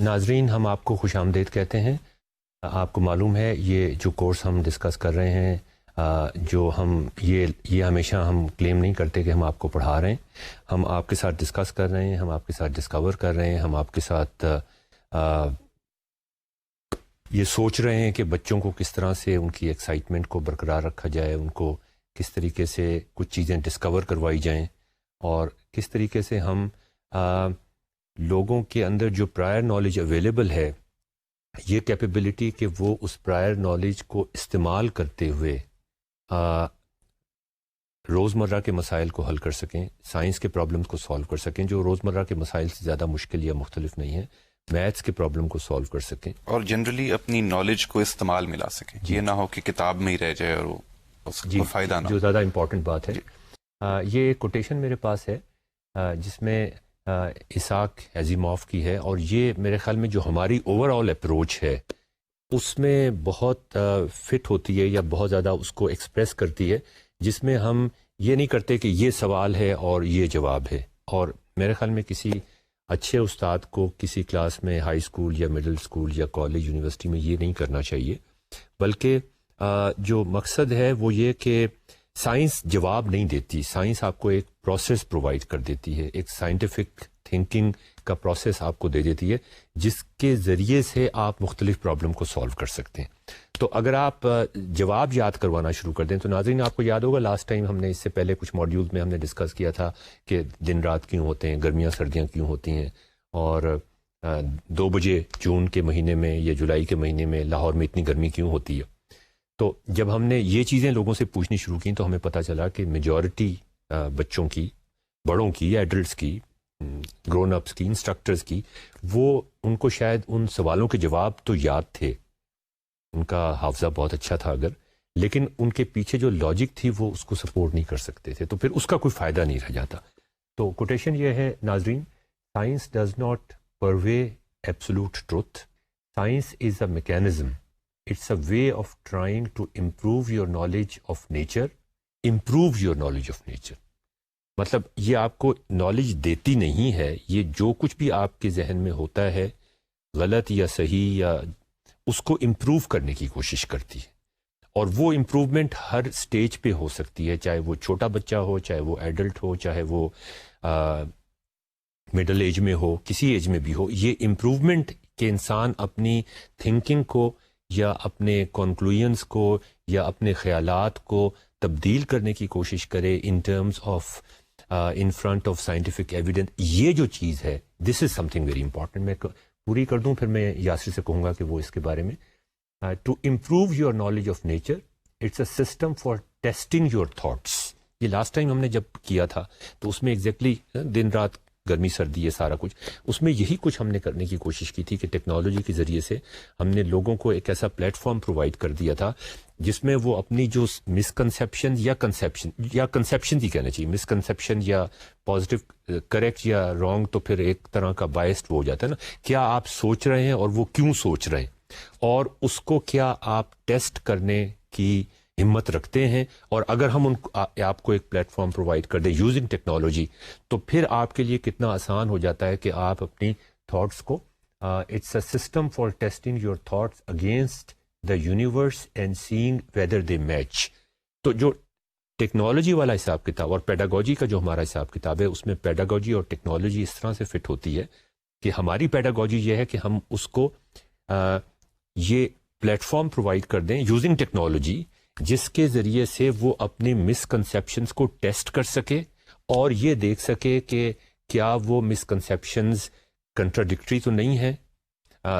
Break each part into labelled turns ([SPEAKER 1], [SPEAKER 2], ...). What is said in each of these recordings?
[SPEAKER 1] ناظرین، ہم آپ کو خوش آمدید کہتے ہیں. آپ کو معلوم ہے یہ جو کورس ہم ڈسکس کر رہے ہیں، جو ہم یہ ہمیشہ ہم کلیم نہیں کرتے کہ ہم آپ کو پڑھا رہے ہیں. ہم آپ کے ساتھ ڈسکس کر رہے ہیں، ہم آپ کے ساتھ ڈسکور کر رہے ہیں، ہم آپ کے ساتھ یہ سوچ رہے ہیں کہ بچوں کو کس طرح سے ان کی ایکسائٹمنٹ کو برقرار رکھا جائے، ان کو کس طریقے سے کچھ چیزیں ڈسکور کروائی جائیں، اور کس طریقے سے ہم لوگوں کے اندر جو پرائر نالج اویلیبل ہے، یہ کیپیبلٹی کہ وہ اس پرائر نالج کو استعمال کرتے ہوئے روزمرہ کے مسائل کو حل کر سکیں، سائنس کے پرابلمس کو سالو کر سکیں جو روزمرہ کے مسائل سے زیادہ مشکل یا مختلف نہیں ہیں، میتھس کے پرابلم کو سالو کر سکیں،
[SPEAKER 2] اور جنرلی اپنی نالج کو استعمال میں لا سکیں. یہ نہ ہو کہ کتاب میں ہی رہ جائے اور وہ اس کو فائدہ نہ
[SPEAKER 1] جو
[SPEAKER 2] ہو.
[SPEAKER 1] زیادہ امپورٹنٹ بات ہے. یہ ایک کوٹیشن میرے پاس ہے جس میں اسحاق ایزیموف کی ہے، اور یہ میرے خیال میں جو ہماری اوور آل اپروچ ہے اس میں بہت فٹ ہوتی ہے، یا بہت زیادہ اس کو ایکسپریس کرتی ہے، جس میں ہم یہ نہیں کرتے کہ یہ سوال ہے اور یہ جواب ہے. اور میرے خیال میں کسی اچھے استاد کو کسی کلاس میں ہائی اسکول یا مڈل اسکول یا کالج یونیورسٹی میں یہ نہیں کرنا چاہیے، بلکہ جو مقصد ہے وہ یہ کہ سائنس جواب نہیں دیتی، سائنس آپ کو ایک پروسیس پرووائڈ کر دیتی ہے، ایک سائنٹیفک تھنکنگ کا پروسیس آپ کو دے دیتی ہے جس کے ذریعے سے آپ مختلف پرابلم کو سالو کر سکتے ہیں. تو اگر آپ جواب یاد کروانا شروع کر دیں تو ناظرین آپ کو یاد ہوگا لاسٹ ٹائم ہم نے اس سے پہلے کچھ ماڈیولز میں ہم نے ڈسکس کیا تھا کہ دن رات کیوں ہوتے ہیں، گرمیاں سردیاں کیوں ہوتی ہیں، اور 2 بجے جون کے مہینے میں یا جولائی کے مہینے میں لاہور میں اتنی گرمی کیوں ہوتی ہے. تو جب ہم نے یہ چیزیں لوگوں سے پوچھنی شروع کی تو ہمیں پتہ چلا کہ میجورٹی بچوں کی، بڑوں کی یا ایڈلٹس کی، گرون اپس کی، انسٹرکٹرز کی، وہ ان کو شاید ان سوالوں کے جواب تو یاد تھے، ان کا حافظہ بہت اچھا تھا اگر، لیکن ان کے پیچھے جو لاجک تھی وہ اس کو سپورٹ نہیں کر سکتے تھے، تو پھر اس کا کوئی فائدہ نہیں رہ جاتا. تو کوٹیشن یہ ہے ناظرین، science does not prove absolute truth, science is a mechanism, it's a way of trying to improve your knowledge of nature, improve your knowledge of nature. مطلب یہ آپ کو نالج دیتی نہیں ہے، یہ جو کچھ بھی آپ کے ذہن میں ہوتا ہے غلط یا صحیح، یا اس کو امپروو کرنے کی کوشش کرتی ہے. اور وہ امپروومنٹ ہر سٹیج پہ ہو سکتی ہے، چاہے وہ چھوٹا بچہ ہو، چاہے وہ ایڈلٹ ہو، چاہے وہ مڈل ایج میں ہو، کسی ایج میں بھی ہو. یہ امپروومنٹ کہ انسان اپنی تھنکنگ کو یا اپنے کنکلوژنس کو یا اپنے خیالات کو تبدیل کرنے کی کوشش کرے in terms of in front of scientific evidence, یہ جو چیز ہے دس از سم تھنگ ویری امپورٹنٹ. میں پوری کر دوں پھر میں یاسر سے کہوں گا کہ وہ اس کے بارے میں. To improve your knowledge of nature, it's a system for testing your thoughts. یہ لاسٹ ٹائم ہم نے جب کیا تھا تو اس میں ایگزیکٹلی دن رات گرمی سردی یہ سارا کچھ، اس میں یہی کچھ ہم نے کرنے کی کوشش کی تھی کہ ٹیکنالوجی کے ذریعے سے ہم نے لوگوں کو ایک ایسا پلیٹ فارم پرووائڈ کر دیا تھا جس میں وہ اپنی جو مسکنسیپشن یا کنسیپشن ہی کہنا چاہیے، مسکنسیپشن یا پازیٹیو کریکٹ یا رانگ تو پھر ایک طرح کا بائسڈ وہ ہو جاتا ہے نا، کیا آپ سوچ رہے ہیں اور وہ کیوں سوچ رہے ہیں، اور اس کو کیا آپ ٹیسٹ کرنے کی ہمت رکھتے ہیں. اور اگر ہم آپ کو ایک پلیٹ فارم پرووائڈ کر دیں یوزنگ ٹیکنالوجی، تو پھر آپ کے لیے کتنا آسان ہو جاتا ہے کہ آپ اپنی تھاٹس کو، it's a system for testing your thoughts against the universe and seeing whether they match. تو جو ٹیکنالوجی والا حساب کتاب اور پیڈاگوجی کا جو ہمارا حساب کتاب ہے، اس میں پیڈاگوجی اور ٹیکنالوجی اس طرح سے فٹ ہوتی ہے کہ ہماری پیڈاگوجی یہ ہے کہ ہم اس کو یہ پلیٹ فارم پرووائڈ کر دیں یوزنگ ٹیکنالوجی، جس کے ذریعے سے وہ اپنی مسکنسیپشنز کو ٹیسٹ کر سکے اور یہ دیکھ سکے کہ کیا وہ مسکنسیپشنز کنٹراڈکٹری تو نہیں ہے.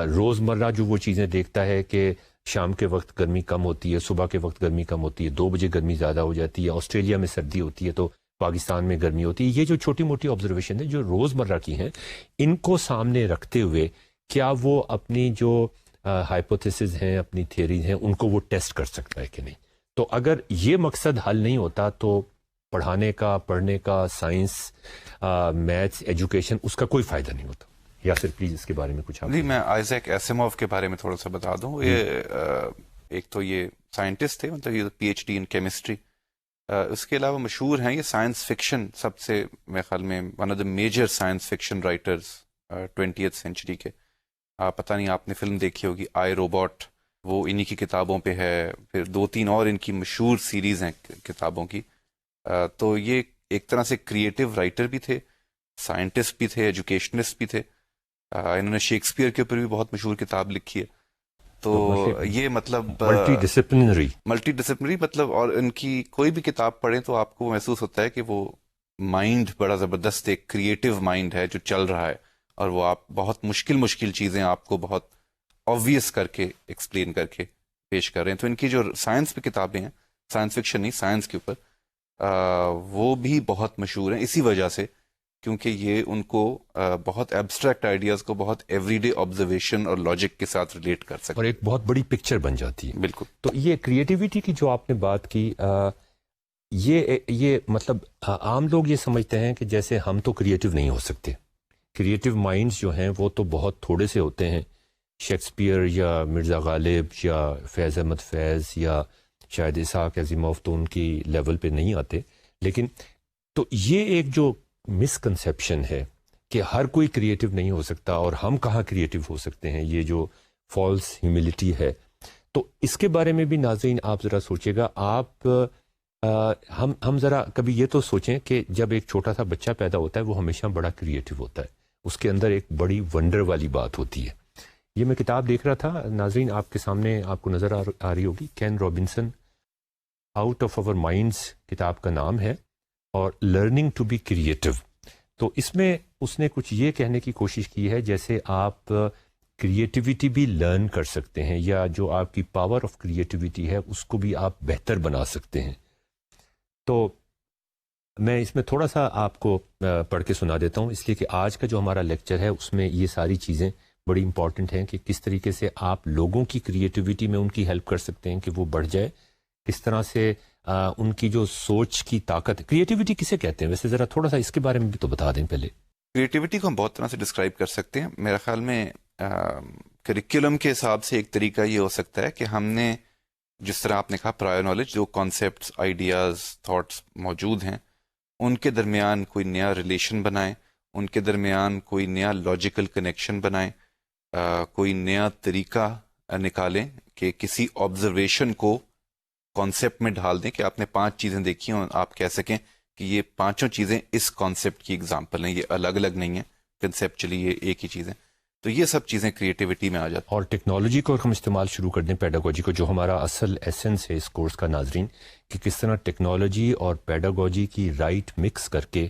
[SPEAKER 1] روزمرہ جو وہ چیزیں دیکھتا ہے کہ شام کے وقت گرمی کم ہوتی ہے، صبح کے وقت گرمی کم ہوتی ہے، 2 بجے گرمی زیادہ ہو جاتی ہے، آسٹریلیا میں سردی ہوتی ہے تو پاکستان میں گرمی ہوتی ہے. یہ جو چھوٹی موٹی آبزرویشن ہے جو روزمرہ کی ہیں، ان کو سامنے رکھتے ہوئے کیا وہ اپنی جو ہائپوتھیسز ہیں، اپنی تھیوریز ہیں، ان کو وہ ٹیسٹ کر سکتا ہے کہ نہیں. تو اگر یہ مقصد حل نہیں ہوتا تو پڑھانے کا، پڑھنے کا، سائنس، میتھس، ایجوکیشن، اس کا کوئی فائدہ نہیں ہوتا. یا پھر پلیز اس کے بارے میں کچھ آپ.
[SPEAKER 2] جی، میں آئزیک ایسیموف کے بارے میں تھوڑا سا بتا دوں. یہ ایک تو یہ سائنٹسٹ تھے، مطلب یہ پی ایچ ڈی ان کیمسٹری. اس کے علاوہ مشہور ہیں یہ سائنس فکشن، سب سے میرے خیال میں one of the major science fiction writers 20th century کے. آپ پتہ نہیں آپ نے فلم دیکھی ہوگی آئی روبوٹ، وہ انہی کی کتابوں پہ ہے. پھر 2-3 اور ان کی مشہور سیریز ہیں کتابوں کی. تو یہ ایک طرح سے کریٹیو رائٹر بھی تھے، سائنٹسٹ بھی تھے، ایجوکیشنسٹ بھی تھے. انہوں نے شیکسپیئر کے اوپر بھی بہت مشہور کتاب لکھی ہے. تو یہ مطلب
[SPEAKER 1] ملٹی ڈسپلنری
[SPEAKER 2] مطلب، اور ان کی کوئی بھی کتاب پڑھیں تو آپ کو محسوس ہوتا ہے کہ وہ مائنڈ بڑا زبردست ایک کریٹیو مائنڈ ہے جو چل رہا ہے، اور وہ آپ بہت مشکل چیزیں آپ کو بہت آبویس کر کے ایکسپلین کر کے پیش کر رہے ہیں. تو ان کی جو سائنس پہ کتابیں ہیں، سائنس فکشن نہیں، سائنس کے اوپر، وہ بھی بہت مشہور ہیں اسی وجہ سے، کیونکہ یہ ان کو بہت ایبسٹریکٹ آئیڈیاز کو بہت ایوری ڈے آبزرویشن اور لاجک کے ساتھ ریلیٹ کر سکتے
[SPEAKER 1] اور ایک بہت بڑی پکچر بن جاتی ہے.
[SPEAKER 2] بالکل.
[SPEAKER 1] تو یہ کریٹیوٹی کی جو آپ نے بات کی، یہ مطلب عام لوگ یہ سمجھتے ہیں کہ جیسے ہم تو کریٹیو نہیں ہو سکتے. کریٹیو مائنڈز جو ہیں وہ تو بہت تھوڑے سے ہوتے ہیں. شیکسپیئر یا مرزا غالب یا فیض احمد فیض یا شاید اسحاق عظیموف تو ان کی لیول پہ نہیں آتے. لیکن تو یہ ایک جو مس کنسیپشن ہے کہ ہر کوئی کریٹیو نہیں ہو سکتا، اور ہم کہاں کریٹیو ہو سکتے ہیں، یہ جو فالس ہیوملٹی ہے. تو اس کے بارے میں بھی ناظرین آپ ذرا سوچیے گا. آپ ہم ذرا کبھی یہ تو سوچیں کہ جب ایک چھوٹا سا بچہ پیدا ہوتا ہے وہ ہمیشہ بڑا کریٹیو ہوتا ہے، اس کے اندر ایک بڑی ونڈر والی بات ہوتی ہے. یہ میں کتاب دیکھ رہا تھا ناظرین، آپ کے سامنے آپ کو نظر آ رہی ہوگی، Ken Robinson, out of our minds کتاب کا نام ہے، اور لرننگ ٹو بی کریٹیو. تو اس میں اس نے کچھ یہ کہنے کی کوشش کی ہے جیسے آپ کریٹیوٹی بھی لرن کر سکتے ہیں، یا جو آپ کی پاور آف کریٹیوٹی ہے اس کو بھی آپ بہتر بنا سکتے ہیں. تو میں اس میں تھوڑا سا آپ کو پڑھ کے سنا دیتا ہوں، اس لیے کہ آج کا جو ہمارا لیکچر ہے اس میں یہ ساری چیزیں بڑی امپورٹنٹ ہیں کہ کس طریقے سے آپ لوگوں کی کریٹیوٹی میں ان کی ہیلپ کر سکتے ہیں کہ وہ بڑھ جائے، کس طرح سے ان کی جو سوچ کی طاقت. کریٹیوٹی کسے کہتے ہیں ویسے، ذرا تھوڑا سا اس کے بارے میں بھی تو بتا دیں پہلے.
[SPEAKER 2] کریٹیوٹی کو ہم بہت طرح سے ڈسکرائب کر سکتے ہیں. میرا خیال میں کریکولم کے حساب سے ایک طریقہ یہ ہو سکتا ہے کہ ہم نے جس طرح آپ نے کہا پرائر نالج، جو کانسیپٹس، آئیڈیاز، تھاٹس موجود ہیں ان کے درمیان کوئی نیا ریلیشن بنائیں، ان کے درمیان کوئی نیا لاجیکل کنیکشن بنائیں، کوئی نیا طریقہ نکالیں کہ کسی آبزرویشن کو کانسیپٹ میں ڈھال دیں، کہ آپ نے 5 چیزیں دیکھی ہیں اور آپ کہہ سکیں کہ یہ 5 چیزیں اس کانسیپٹ کی اگزامپل ہیں، یہ الگ الگ نہیں ہیں، کنسیپچلی یہ ایک ہی چیزیں. تو یہ سب چیزیں کریٹیوٹی میں آ جاتی ہیں.
[SPEAKER 1] اور ٹیکنالوجی کو ہم استعمال شروع کر دیں، پیڈاگوجی کو، جو ہمارا اصل ایسنس ہے اس کورس کا ناظرین، کہ کس طرح ٹیکنالوجی اور پیڈاگوجی کی رائٹ مکس کر کے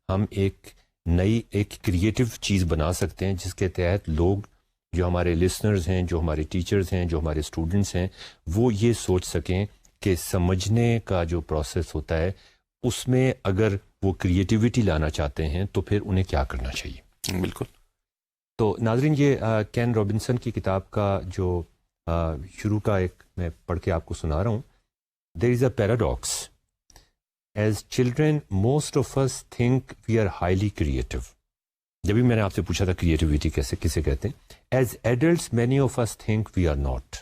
[SPEAKER 1] ہم ایک نئی ایک کریٹیو چیز بنا سکتے ہیں، جس کے تحت لوگ جو ہمارے لسنرز ہیں، جو ہمارے ٹیچرز ہیں، جو ہمارے اسٹوڈنٹس ہیں، وہ یہ سوچ سکیں کہ سمجھنے کا جو پروسیس ہوتا ہے اس میں اگر وہ کریٹیوٹی لانا چاہتے ہیں تو پھر انہیں کیا کرنا چاہیے.
[SPEAKER 2] بالکل.
[SPEAKER 1] تو ناظرین یہ کین رابنسن کی کتاب کا جو شروع کا ایک میں پڑھ کے آپ کو سنا رہا ہوں. There is a paradox. As children most of us think we are highly creative. جبھی میں نے آپ سے پوچھا تھا کریٹیوٹی کسے کہتے ہیں. As adults many of us think we are not.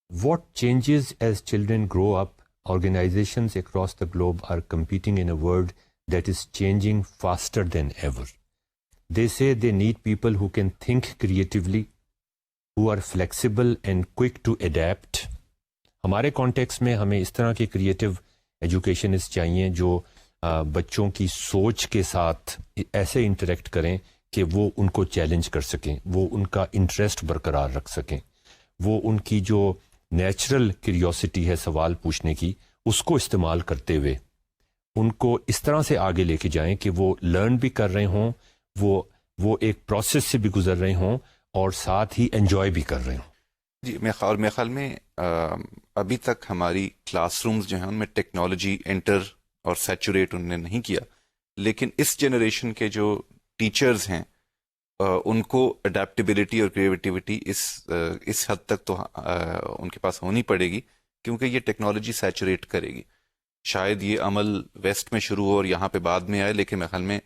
[SPEAKER 1] What changes as children grow up. Organizations across the globe are competing in a world that is changing faster than ever. They say they need people who can think creatively, who are flexible and quick to adapt. ہمارے context میں ہمیں اس طرح کے creative educationist چاہیے جو بچوں کی سوچ کے ساتھ ایسے انٹریکٹ کریں کہ وہ ان کو چیلنج کر سکیں، وہ ان کا انٹرسٹ برقرار رکھ سکیں، وہ ان کی جو نیچرل کیوریوسٹی ہے سوال پوچھنے کی، اس کو استعمال کرتے ہوئے ان کو اس طرح سے آگے لے کے جائیں کہ وہ لرن بھی کر رہے ہوں، وہ ایک پروسیس سے بھی گزر رہے ہوں اور ساتھ ہی انجوائے بھی کر رہے ہوں.
[SPEAKER 2] جی میرے خیال میں ابھی تک ہماری کلاس رومز جو ہیں ان میں ٹیکنالوجی انٹر اور سیچوریٹ انہوں نے نہیں کیا، لیکن اس جنریشن کے جو ٹیچرز ہیں ان کو اڈیپٹیبلٹی اور کریٹیوٹی اس حد تک تو ان کے پاس ہونی پڑے گی، کیونکہ یہ ٹیکنالوجی سیچوریٹ کرے گی. شاید یہ عمل ویسٹ میں شروع ہو اور یہاں پہ بعد میں آئے، لیکن میرے خیال میں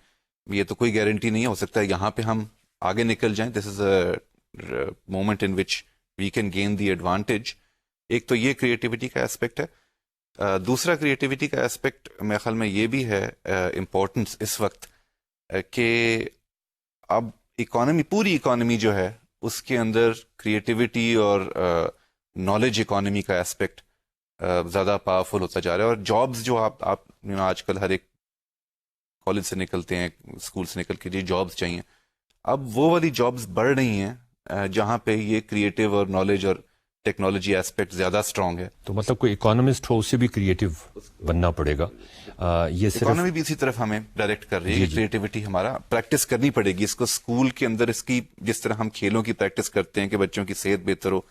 [SPEAKER 2] یہ تو کوئی گارنٹی نہیں ہو سکتا ہے یہاں پہ ہم آگے نکل جائیں. This is a moment in which we can gain the advantage. ایک تو یہ کریٹیوٹی کا اسپیکٹ ہے. دوسرا کریٹیوٹی کا اسپیکٹ میرے خیال میں یہ بھی ہے امپورٹنس اس وقت کہ اب پوری اکانومی جو ہے اس کے اندر کریٹیوٹی اور نالج اکانومی کا اسپیکٹ زیادہ پاورفل ہوتا جا رہا ہے. اور جابز جو آپ آج کل ہر ایک کالج سے نکلتے ہیں, اسکول سے نکل کے جی جابز چاہیے, اب وہ والی جابز بڑھ رہی ہیں جہاں پہ یہ کریٹیو اور نالج اور ٹیکنالوجی ایسپیکٹ زیادہ اسٹرانگ ہے.
[SPEAKER 1] تو مطلب کوئی اکانومسٹ ہو اسے بھی کریٹو بننا پڑے گا. یہ صرف
[SPEAKER 2] اکانومی بھی اسی طرف ہمیں ڈائریکٹ کر رہی ہے. کریٹیوٹی ہمارا پریکٹس کرنی پڑے گی اس کو اسکول کے اندر. اس کی جس طرح ہم کھیلوں کی پریکٹس کرتے ہیں کہ بچوں کی صحت بہتر ہو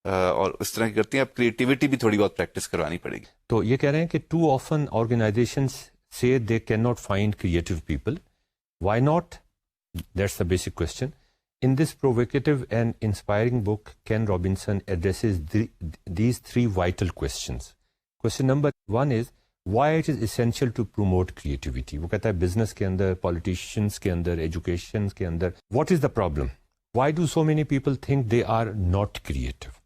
[SPEAKER 2] اور اس طرح کی کرتے ہیں, اب کریٹیوٹی بھی تھوڑی بہت پریکٹس کروانی پڑے گی.
[SPEAKER 1] تو یہ کہہ رہے ہیں کہ to often organizations say they cannot find creative people. Why not? That's the basic question. In this provocative and inspiring book, Ken Robinson addresses these three vital questions. Question number 1 is, why it is essential to promote creativity? وہ کہتا ہے business کے اندر, politicians کے اندر, education کے اندر. What is the problem? Why do so many people think they are not creative?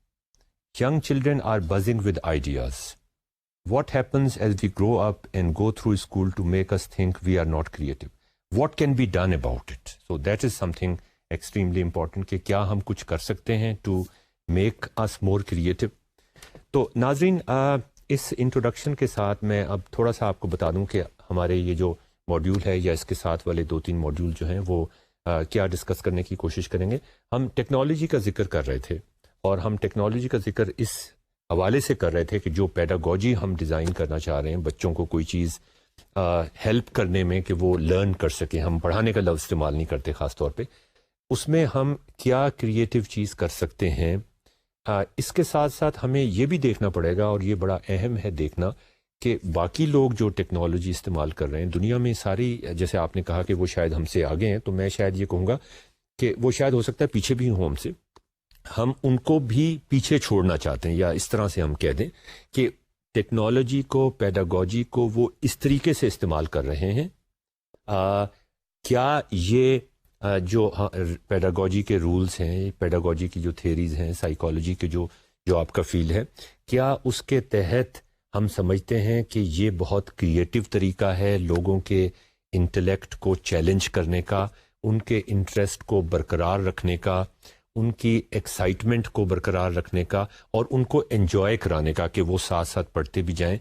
[SPEAKER 1] Young children are buzzing with ideas. What happens as we grow up and go through school to make us think we are not creative? What can be done about it? So that is something extremely important کہ کیا ہم کچھ کر سکتے ہیں to make us more creative. تو ناظرین, اس introduction کے ساتھ میں اب تھوڑا سا آپ کو بتا دوں کہ ہمارے یہ جو ماڈیول ہے یا اس کے ساتھ والے 2-3 ماڈیول جو ہیں وہ کیا ڈسکس کرنے کی کوشش کریں گے. ہم ٹیکنالوجی کا ذکر کر رہے تھے اور ہم ٹیکنالوجی کا ذکر اس حوالے سے کر رہے تھے کہ جو پیڈاگوجی ہم ڈیزائن کرنا چاہ رہے ہیں بچوں کو کوئی چیز ہیلپ کرنے میں کہ وہ لرن کر سکیں. ہم پڑھانے کا لفظ استعمال نہیں کرتے خاص طور پہ. اس میں ہم کیا کریٹیو چیز کر سکتے ہیں. اس کے ساتھ ساتھ ہمیں یہ بھی دیکھنا پڑے گا, اور یہ بڑا اہم ہے دیکھنا, کہ باقی لوگ جو ٹیکنالوجی استعمال کر رہے ہیں دنیا میں ساری, جیسے آپ نے کہا کہ وہ شاید ہم سے آگے ہیں, تو میں شاید یہ کہوں گا کہ وہ شاید ہو سکتا ہے پیچھے بھی ہوں ہم سے. ہم ان کو بھی پیچھے چھوڑنا چاہتے ہیں, یا اس طرح سے ہم کہہ دیں کہ ٹیکنالوجی کو, پیڈاگوجی کو وہ اس طریقے سے استعمال کر رہے ہیں. کیا یہ جو پیڈاگوجی کے رولز ہیں, پیڈاگوجی کی جو تھیریز ہیں, سائیکالوجی کے جو آپ کا فیلڈ ہے, کیا اس کے تحت ہم سمجھتے ہیں کہ یہ بہت کریٹیو طریقہ ہے لوگوں کے انٹلیکٹ کو چیلنج کرنے کا, ان کے انٹرسٹ کو برقرار رکھنے کا, ان کی ایکسائٹمنٹ کو برقرار رکھنے کا, اور ان کو انجوائے کرانے کا کہ وہ ساتھ ساتھ پڑھتے بھی جائیں.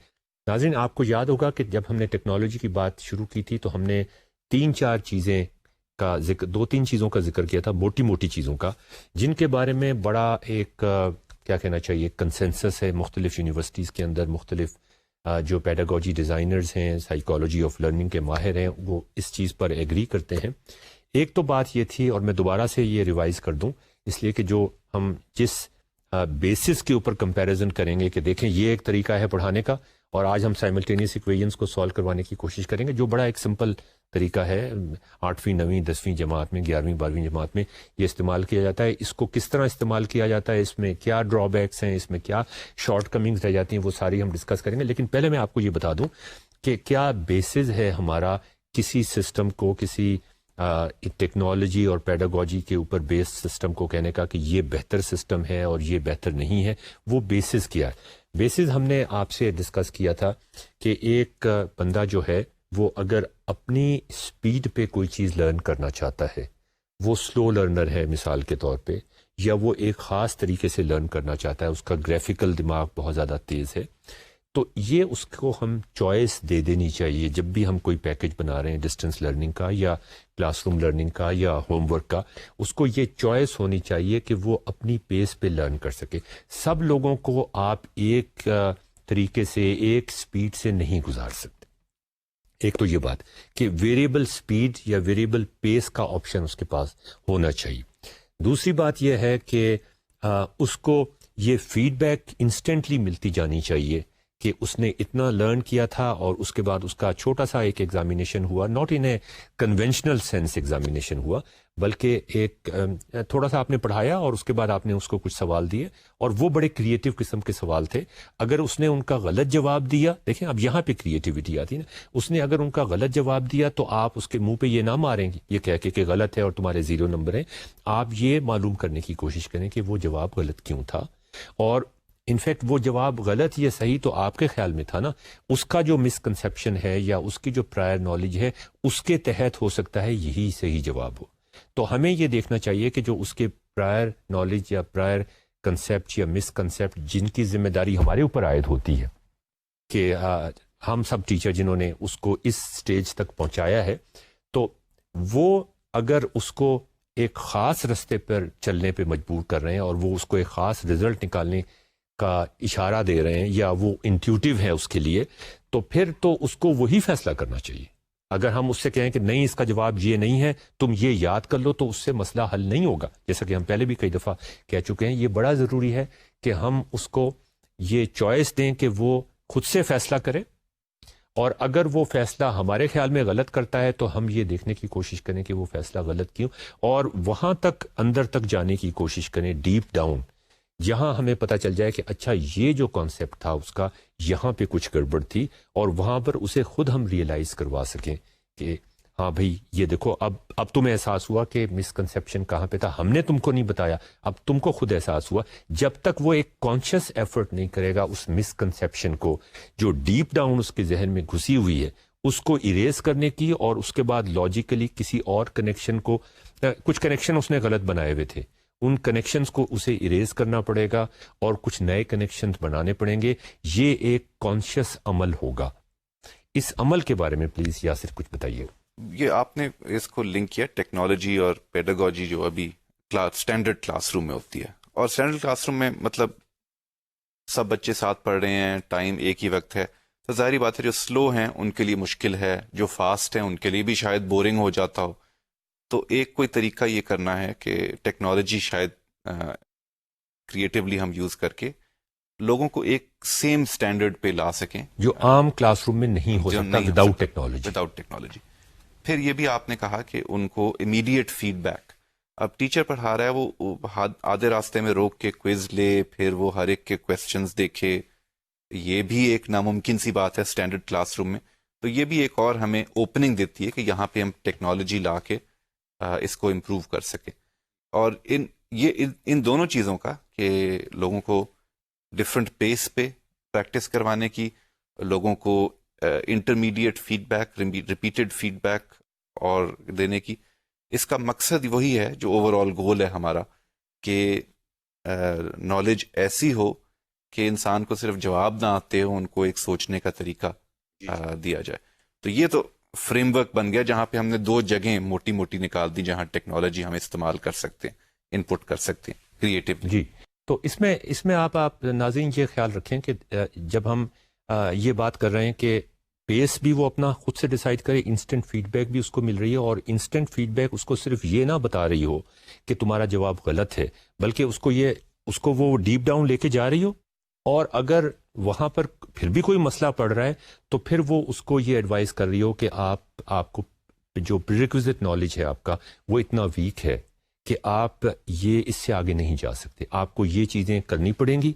[SPEAKER 1] ناظرین, آپ کو یاد ہوگا کہ جب ہم نے ٹیکنالوجی کی بات شروع کی تھی تو ہم نے 3-4 چیزیں کا ذکر, 2-3 چیزوں کا ذکر کیا تھا, موٹی موٹی چیزوں کا, جن کے بارے میں بڑا ایک کیا کہنا چاہیے کنسنسس ہے مختلف یونیورسٹیز کے اندر. مختلف جو پیڈاگوجی ڈیزائنرز ہیں, سائیکالوجی آف لرننگ کے ماہر ہیں, وہ اس چیز پر ایگری کرتے ہیں. ایک تو بات یہ تھی, اور میں دوبارہ سے یہ ریوائز کر دوں اس لیے کہ جو ہم جس بیسس کے اوپر کمپیریزن کریں گے کہ دیکھیں یہ ایک طریقہ ہے پڑھانے کا, اور آج ہم سائملٹینیس ایکویشنز کو سالو کروانے کی کوشش کریں گے جو بڑا ایک سمپل طریقہ ہے, 8ویں 9ویں 10ویں جماعت میں, 11ویں 12ویں جماعت میں یہ استعمال کیا جاتا ہے. اس کو کس طرح استعمال کیا جاتا ہے, اس میں کیا ڈرا بیکس ہیں, اس میں کیا شارٹ کمنگز رہ جاتی ہیں, وہ ساری ہم ڈسکس کریں گے. لیکن پہلے میں آپ کو یہ بتا دوں کہ کیا بیسز ہے ہمارا کسی سسٹم کو, کسی ٹیکنالوجی اور پیڈاگوجی کے اوپر بیس سسٹم کو کہنے کا کہ یہ بہتر سسٹم ہے اور یہ بہتر نہیں ہے. وہ بیسز کیا ہے؟ بیسز ہم نے آپ سے ڈسکس کیا تھا کہ ایک بندہ جو ہے وہ اگر اپنی سپیڈ پہ کوئی چیز لرن کرنا چاہتا ہے, وہ سلو لرنر ہے مثال کے طور پہ, یا وہ ایک خاص طریقے سے لرن کرنا چاہتا ہے, اس کا گرافیکل دماغ بہت زیادہ تیز ہے, تو یہ اس کو ہم چوائس دے دینی چاہیے جب بھی ہم کوئی پیکج بنا رہے ہیں ڈسٹینس لرننگ کا یا کلاس روم لرننگ کا یا ہوم ورک کا. اس کو یہ چوائس ہونی چاہیے کہ وہ اپنی پیس پہ لرن کر سکے. سب لوگوں کو آپ ایک طریقے سے, ایک سپیڈ سے نہیں گزار سکتے. ایک تو یہ بات کہ ویریبل سپیڈ یا ویریبل پیس کا آپشن اس کے پاس ہونا چاہیے. دوسری بات یہ ہے کہ اس کو یہ فیڈ بیک انسٹنٹلی ملتی جانی چاہیے کہ اس نے اتنا لرن کیا تھا, اور اس کے بعد اس کا چھوٹا سا ایک ایگزامینیشن ہوا, not in a conventional sense examination ہوا, بلکہ ایک تھوڑا سا آپ نے پڑھایا اور اس کے بعد آپ نے اس کو کچھ سوال دیے, اور وہ بڑے کریٹیو قسم کے سوال تھے. اگر اس نے ان کا غلط جواب دیا, دیکھیں اب یہاں پہ کریٹیوٹی آتی ہے نا, اس نے اگر ان کا غلط جواب دیا تو آپ اس کے منہ پہ یہ نہ ماریں گے یہ کہہ کے کہ غلط ہے اور تمہارے 0 نمبر ہیں. آپ یہ معلوم کرنے کی کوشش کریں کہ وہ جواب غلط کیوں تھا, اور انفیکٹ وہ جواب غلط یا صحیح تو آپ کے خیال میں تھا نا, اس کا جو مسکنسیپشن ہے یا اس کی جو پرائر نالج ہے اس کے تحت ہو سکتا ہے یہی صحیح جواب ہو. تو ہمیں یہ دیکھنا چاہیے کہ جو اس کے پرائر نالج یا پرائر کنسیپٹ یا مس کنسیپٹ جن کی ذمہ داری ہمارے اوپر عائد ہوتی ہے کہ ہم سب ٹیچر جنہوں نے اس کو اس سٹیج تک پہنچایا ہے، تو وہ اگر اس کو ایک خاص رستے پر چلنے پہ مجبور کر رہے ہیں اور وہ اس کو ایک خاص رزلٹ نکالنے کا اشارہ دے رہے ہیں یا وہ انٹیوٹیو ہے اس کے لیے، تو پھر تو اس کو وہی فیصلہ کرنا چاہیے. اگر ہم اس سے کہیں کہ نہیں اس کا جواب یہ نہیں ہے، تم یہ یاد کر لو، تو اس سے مسئلہ حل نہیں ہوگا. جیسا کہ ہم پہلے بھی کئی دفعہ کہہ چکے ہیں، یہ بڑا ضروری ہے کہ ہم اس کو یہ چوائس دیں کہ وہ خود سے فیصلہ کرے، اور اگر وہ فیصلہ ہمارے خیال میں غلط کرتا ہے تو ہم یہ دیکھنے کی کوشش کریں کہ وہ فیصلہ غلط کیوں، اور وہاں تک اندر تک جانے کی کوشش کریں، ڈیپ ڈاؤن، یہاں ہمیں پتہ چل جائے کہ اچھا یہ جو کانسیپٹ تھا اس کا یہاں پہ کچھ گڑبڑ تھی، اور وہاں پر اسے خود ہم ریئلائز کروا سکیں کہ ہاں بھائی یہ دیکھو اب تمہیں احساس ہوا کہ مسکنسیپشن کہاں پہ تھا، ہم نے تم کو نہیں بتایا، اب تم کو خود احساس ہوا. جب تک وہ ایک کانشیس ایفرٹ نہیں کرے گا اس مسکنسیپشن کو جو ڈیپ ڈاؤن اس کے ذہن میں گھسی ہوئی ہے اس کو اریز کرنے کی، اور اس کے بعد لاجیکلی کسی اور کنیکشن کو، کچھ کنیکشن اس نے غلط بنائے ہوئے تھے، ان کنیکشنز کو اسے اریز کرنا پڑے گا اور کچھ نئے کنیکشنز بنانے پڑیں گے. یہ ایک کانشیس عمل ہوگا. اس عمل کے بارے میں پلیز یاسر کچھ بتائیے.
[SPEAKER 2] یہ آپ نے اس کو لنک کیا ٹیکنالوجی اور پیڈاگوجی جو ابھی اسٹینڈرڈ کلاس روم میں ہوتی ہے، اور اسٹینڈرڈ کلاس روم میں مطلب سب بچے ساتھ پڑھ رہے ہیں، ٹائم ایک ہی وقت ہے، تو ظاہری بات ہے جو سلو ہیں ان کے لیے مشکل ہے، جو فاسٹ ہیں ان کے لیے بھی شاید بورنگ ہو جاتا ہو. تو ایک کوئی طریقہ یہ کرنا ہے کہ ٹیکنالوجی شاید کریٹیولی ہم یوز کر کے لوگوں کو ایک سیم سٹینڈرڈ پہ لا سکیں
[SPEAKER 1] جو عام کلاس روم میں نہیں ہو سکتا وداؤٹ
[SPEAKER 2] ٹیکنالوجی. پھر یہ بھی آپ نے کہا کہ ان کو امیڈیٹ فیڈ بیک، اب ٹیچر پڑھا رہا ہے وہ آدھے راستے میں روک کے کوئز لے، پھر وہ ہر ایک کے کویسچنز دیکھے، یہ بھی ایک ناممکن سی بات ہے اسٹینڈرڈ کلاس روم میں. تو یہ بھی ایک اور ہمیں اوپننگ دیتی ہے کہ یہاں پہ ہم ٹیکنالوجی لا کے اس کو امپروو کر سکیں. اور ان دونوں چیزوں کا کہ لوگوں کو ڈفرینٹ پیس پہ پریکٹس کروانے کی، لوگوں کو intermediate feedback, repeated feedback اور دینے کی، اس کا مقصد وہی ہے جو اوور آل گول ہے ہمارا، کہ نالج ایسی ہو کہ انسان کو صرف جواب نہ آتے ہو، ان کو ایک سوچنے کا طریقہ دیا جائے. تو یہ تو فریم ورک بن گیا جہاں پہ ہم نے دو جگہیں موٹی موٹی نکال دی جہاں ٹیکنالوجی ہم استعمال کر سکتے ہیں، انپٹ کر سکتے ہیں کریٹیولی.
[SPEAKER 1] جی، تو اس میں آپ ناظرین یہ خیال رکھیں کہ جب ہم یہ بات کر رہے ہیں کہ پیس بھی وہ اپنا خود سے ڈیسائیڈ کرے، انسٹنٹ فیڈ بیک بھی اس کو مل رہی ہے، اور انسٹنٹ فیڈ بیک اس کو صرف یہ نہ بتا رہی ہو کہ تمہارا جواب غلط ہے، بلکہ اس کو وہ ڈیپ ڈاؤن لے کے جا رہی ہو، اور اگر وہاں پر پھر بھی کوئی مسئلہ پڑ رہا ہے تو پھر وہ اس کو یہ ایڈوائز کر رہی ہو کہ آپ کو جو پریریکوزٹ نالج ہے آپ کا وہ اتنا ویک ہے کہ آپ یہ اس سے آگے نہیں جا سکتے، آپ کو یہ چیزیں کرنی پڑیں گی،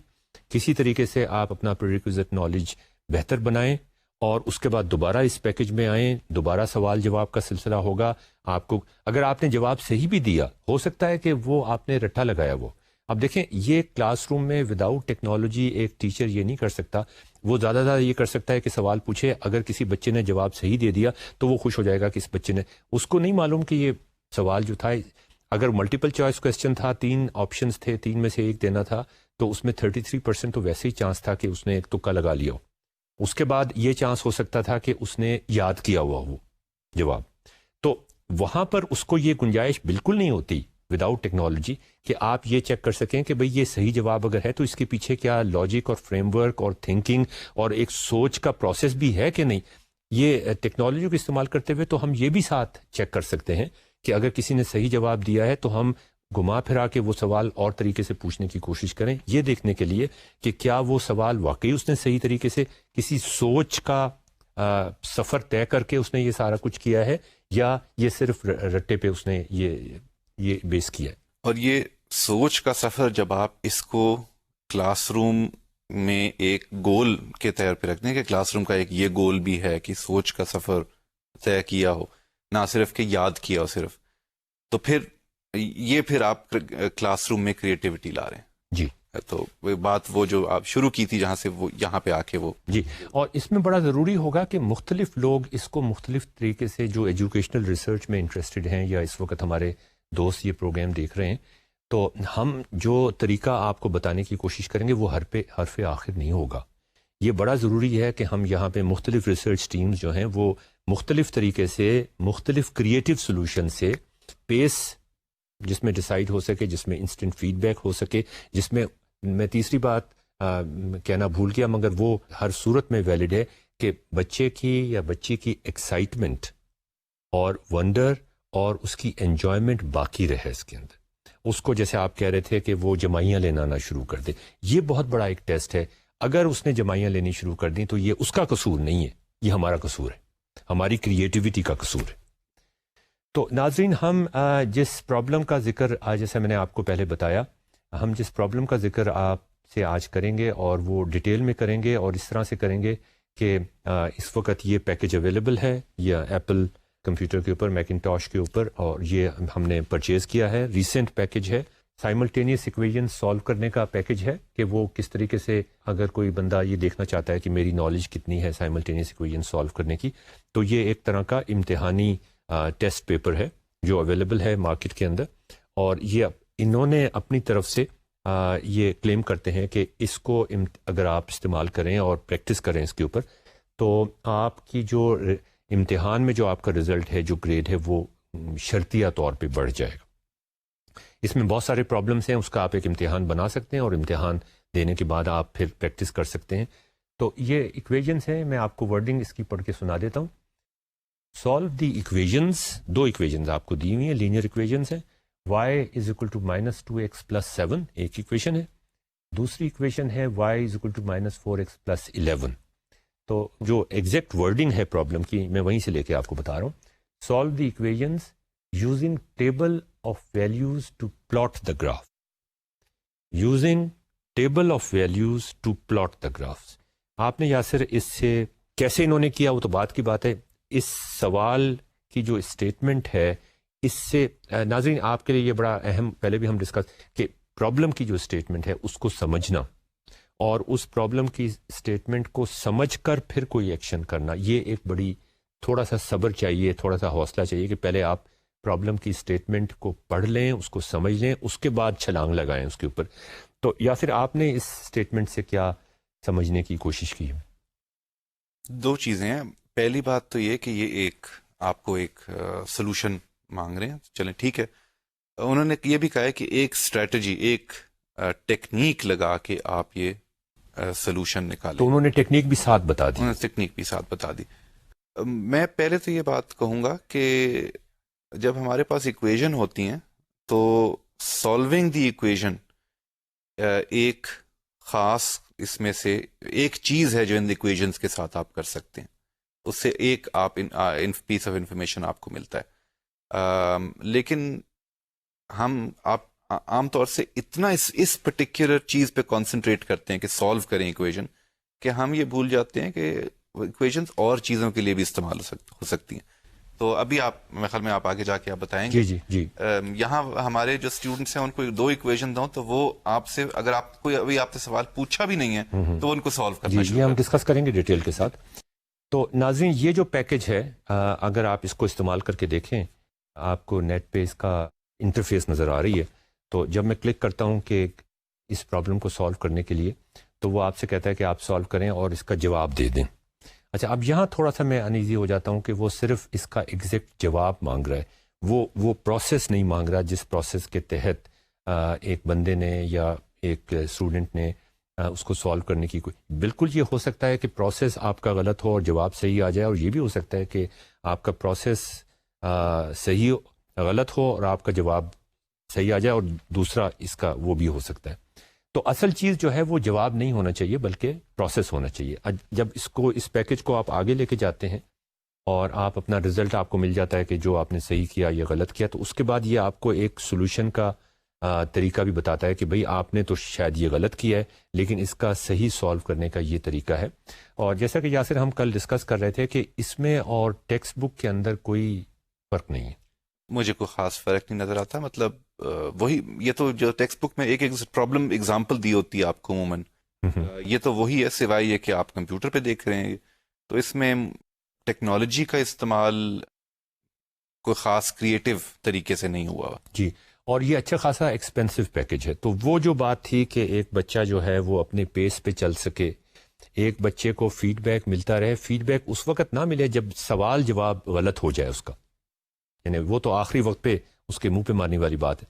[SPEAKER 1] کسی طریقے سے آپ اپنا پریریکوزٹ نالج بہتر بنائیں، اور اس کے بعد دوبارہ اس پیکج میں آئیں، دوبارہ سوال جواب کا سلسلہ ہوگا. آپ کو اگر آپ نے جواب صحیح بھی دیا، ہو سکتا ہے کہ وہ آپ نے رٹا لگایا وہ. اب دیکھیں یہ کلاس روم میں وداؤٹ ٹیکنالوجی ایک ٹیچر یہ نہیں کر سکتا. وہ زیادہ یہ کر سکتا ہے کہ سوال پوچھے، اگر کسی بچے نے جواب صحیح دے دیا تو وہ خوش ہو جائے گا کہ اس بچے نے، اس کو نہیں معلوم کہ یہ سوال جو تھا، اگر ملٹیپل چوائس کویسچن تھا، 3 آپشنز تھے، 3 میں سے ایک دینا تھا، تو اس میں 33% تو ویسے ہی چانس تھا کہ اس نے ایک تکا لگا لیا. اس کے بعد یہ چانس ہو سکتا تھا کہ اس نے یاد کیا ہوا وہ جواب. تو وہاں پر اس کو یہ گنجائش بالکل نہیں ہوتی وداؤٹ ٹیکنالوجی کہ آپ یہ چیک کر سکیں کہ بھئی یہ صحیح جواب اگر ہے تو اس کے پیچھے کیا لاجک اور فریم ورک اور تھنکنگ اور ایک سوچ کا پروسیس بھی ہے کہ نہیں. یہ ٹیکنالوجی کو استعمال کرتے ہوئے تو ہم یہ بھی ساتھ چیک کر سکتے ہیں کہ اگر کسی نے صحیح جواب دیا ہے تو ہم گھما پھرا کے وہ سوال اور طریقے سے پوچھنے کی کوشش کریں، یہ دیکھنے کے لیے کہ کیا وہ سوال واقعی اس نے صحیح طریقے سے کسی سوچ کا سفر طے کر کے اس نے یہ سارا کچھ کیا ہے، یا یہ صرف رٹے پہ اس نے یہ بیس کیا ہے.
[SPEAKER 2] اور یہ سوچ کا سفر جب آپ اس کو کلاس روم میں ایک گول کے طور پہ رکھتے ہیں کہ کلاس روم کا ایک یہ گول بھی ہے کہ سوچ کا سفر طے کیا ہو، نہ صرف کہ یاد کیا ہو صرف، تو پھر آپ کلاس روم میں کریٹیوٹی لا رہے ہیں.
[SPEAKER 1] جی،
[SPEAKER 2] تو بات وہ جو آپ شروع کی تھی جہاں سے وہ یہاں پہ آ کے وہ
[SPEAKER 1] جی. اور اس میں بڑا ضروری ہوگا کہ مختلف لوگ اس کو مختلف طریقے سے جو ایجوکیشنل ریسرچ میں انٹرسٹڈ ہیں یا اس وقت ہمارے دوست یہ پروگرام دیکھ رہے ہیں تو ہم جو طریقہ آپ کو بتانے کی کوشش کریں گے وہ حرف آخر نہیں ہوگا. یہ بڑا ضروری ہے کہ ہم یہاں پہ مختلف ریسرچ ٹیمز جو ہیں وہ مختلف طریقے سے مختلف کریٹیو سلوشن سے پیس جس میں ڈیسائیڈ ہو سکے, جس میں انسٹنٹ فیڈ بیک ہو سکے, جس میں تیسری بات کہنا بھول گیا مگر وہ ہر صورت میں ویلڈ ہے کہ بچے کی یا بچی کی ایکسائٹمنٹ اور ونڈر اور اس کی انجوائمنٹ باقی رہے اس کے اندر. اس کو جیسے آپ کہہ رہے تھے کہ وہ جمائیاں لینا نہ شروع کر دے, یہ بہت بڑا ایک ٹیسٹ ہے. اگر اس نے جمائیاں لینی شروع کر دیں تو یہ اس کا قصور نہیں ہے, یہ ہمارا قصور ہے, ہماری کریٹیوٹی کا قصور ہے. تو ناظرین, ہم جس پرابلم کا ذکر آج جیسے میں نے آپ کو پہلے بتایا, ہم جس پرابلم کا ذکر آپ سے آج کریں گے اور وہ ڈیٹیل میں کریں گے اور اس طرح سے کریں گے کہ اس وقت یہ پیکج اویلیبل ہے یا ایپل کمپیوٹر کے اوپر, میکنٹاش کے اوپر, اور یہ ہم نے پرچیز کیا ہے. ریسنٹ پیکج ہے, سائملٹینیس ایکویژن سالو کرنے کا پیکج ہے کہ وہ کس طریقے سے, اگر کوئی بندہ یہ دیکھنا چاہتا ہے کہ میری نالج کتنی ہے سائملٹینیس ایکویژن سالو کرنے کی, تو یہ ایک طرح کا امتحانی ٹیسٹ پیپر ہے جو اویلیبل ہے مارکیٹ کے اندر. اور یہ انہوں نے اپنی طرف سے یہ کلیم کرتے ہیں کہ اس کو اگر آپ استعمال کریں اور پریکٹس کریں اس کے اوپر تو آپ کی جو امتحان میں جو آپ کا رزلٹ ہے, جو گریڈ ہے, وہ شرطیہ طور پہ بڑھ جائے گا. اس میں بہت سارے پرابلمس ہیں, اس کا آپ ایک امتحان بنا سکتے ہیں اور امتحان دینے کے بعد آپ پھر پریکٹس کر سکتے ہیں. تو یہ ایکویژنس ہیں, میں آپ کو ورڈنگ اس کی پڑھ کے سنا دیتا ہوں. سالو دی ایکویژنس, دو ایکویژنز آپ کو دی ہوئی ہیں, لینئر ایکویژنس ہیں. y is equal to minus 2x plus 7 ایک ایکویشن ہے. دوسری ایکویشن ہے y is equal to minus 4x plus 11. تو جو ایگزیکٹ ورڈنگ ہے پرابلم کی میں وہیں سے لے کے آپ کو بتا رہا ہوں. Solve the equations using table of values to plot the graph. Using table of values to plot the graphs. آپ نے یاسر اس سے کیسے انہوں نے کیا وہ تو بات کی بات ہے. اس سوال کی جو اسٹیٹمنٹ ہے اس سے ناظرین آپ کے لیے یہ بڑا اہم, پہلے بھی ہم ڈسکس کہ پرابلم کی جو اسٹیٹمنٹ ہے اس کو سمجھنا اور اس پرابلم کی اسٹیٹمنٹ کو سمجھ کر پھر کوئی ایکشن کرنا, یہ ایک بڑی تھوڑا سا صبر چاہیے, تھوڑا سا حوصلہ چاہیے کہ پہلے آپ پرابلم کی اسٹیٹمنٹ کو پڑھ لیں, اس کو سمجھ لیں, اس کے بعد چھلانگ لگائیں اس کے اوپر. تو یا پھر آپ نے اس اسٹیٹمنٹ سے کیا سمجھنے کی کوشش کی؟
[SPEAKER 2] دو چیزیں ہیں. پہلی بات تو یہ کہ یہ ایک آپ کو ایک سلوشن مانگ رہے ہیں, چلیں ٹھیک ہے. انہوں نے یہ بھی کہا ہے کہ ایک اسٹریٹجی, ایک ٹیکنیک لگا کے آپ یہ سلوشن نکالیں.
[SPEAKER 1] تو انہوں نے ٹیکنیک بھی ساتھ بتا دی.
[SPEAKER 2] انہوں نے ٹیکنیک بھی ساتھ بتا دی. میں پہلے تو یہ بات کہوں گا کہ جب ہمارے پاس ایکویژن ہوتی ہیں تو سالونگ دی ایکویژن ایک خاص اس میں سے ایک چیز ہے جو ان ایکویژنس کے ساتھ آپ کر سکتے ہیں. اس سے ایک آپ پیس آف انفارمیشن آپ کو ملتا ہے. لیکن ہم آپ عام طور سے اتنا اس پرٹیکولر چیز پہ کانسنٹریٹ کرتے ہیں کہ سالو کریں ایکویژن کہ ہم یہ بھول جاتے ہیں کہ ایکویژنز اور چیزوں کے لیے بھی استعمال ہو سکتی ہیں. تو ابھی آپ میرے خیال میں آپ آگے جا کے آپ بتائیں گے.
[SPEAKER 1] جی
[SPEAKER 2] یہاں ہمارے جو اسٹوڈنٹس ہیں ان کو دو ایکویژن دوں تو وہ آپ سے, اگر آپ کوئی ابھی آپ سے سوال پوچھا بھی نہیں ہے تو ان کو سالو کرنا
[SPEAKER 1] شروع ہم ڈسکس کریں گے ڈیٹیل کے ساتھ. تو ناظرین یہ جو پیکج ہے اگر آپ اس کو استعمال کر کے دیکھیں, آپ کو نیٹ پہ اس کا انٹرفیس نظر آ رہی ہے. تو جب میں کلک کرتا ہوں کہ اس پرابلم کو سالو کرنے کے لیے تو وہ آپ سے کہتا ہے کہ آپ سالو کریں اور اس کا جواب دے دیں. اچھا, اب یہاں تھوڑا سا میں انیزی ہو جاتا ہوں کہ وہ صرف اس کا ایگزیکٹ جواب مانگ رہا ہے, وہ پروسیس نہیں مانگ رہا جس پروسیس کے تحت ایک بندے نے یا ایک اسٹوڈنٹ نے اس کو سالو کرنے کی کوئی. بالکل یہ ہو سکتا ہے کہ پروسیس آپ کا غلط ہو اور جواب صحیح آ جائے, اور یہ بھی ہو سکتا ہے کہ آپ کا پروسیس صحیح غلط ہو اور آپ کا جواب صحیح آ جائے, اور دوسرا اس کا وہ بھی ہو سکتا ہے. تو اصل چیز جو ہے وہ جواب نہیں ہونا چاہیے بلکہ پروسیس ہونا چاہیے. جب اس پیکج کو آپ آگے لے کے جاتے ہیں اور آپ اپنا رزلٹ آپ کو مل جاتا ہے کہ جو آپ نے صحیح کیا یا غلط کیا, تو اس کے بعد یہ آپ کو ایک سولوشن کا طریقہ بھی بتاتا ہے کہ بھئی آپ نے تو شاید یہ غلط کیا ہے لیکن اس کا صحیح سالو کرنے کا یہ طریقہ ہے. اور جیسا کہ یاسر ہم کل ڈسکس کر رہے تھے کہ اس میں اور ٹیکسٹ بک کے اندر کوئی فرق نہیں ہے.
[SPEAKER 2] مجھے کوئی خاص فرق نہیں نظر آتا. مطلب وہی, یہ تو جو ٹیکسٹ بک میں ایک پرابلم اگزامپل دی ہوتی ہے آپ کو عموماً, یہ تو وہی ہے, سوائے یہ کہ آپ کمپیوٹر پہ دیکھ رہے ہیں. تو اس میں ٹیکنالوجی کا استعمال کوئی خاص کریٹو طریقے سے نہیں ہوا.
[SPEAKER 1] جی، اور یہ اچھا خاصا ایکسپینسو پیکج ہے. تو وہ جو بات تھی کہ ایک بچہ جو ہے وہ اپنے پیس پہ چل سکے، ایک بچے کو فیڈ بیک ملتا رہے. فیڈ بیک اس وقت نہ ملے جب سوال جواب غلط ہو جائے اس کا، یعنی وہ تو آخری وقت پہ اس کے منہ پہ مارنے والی بات ہے.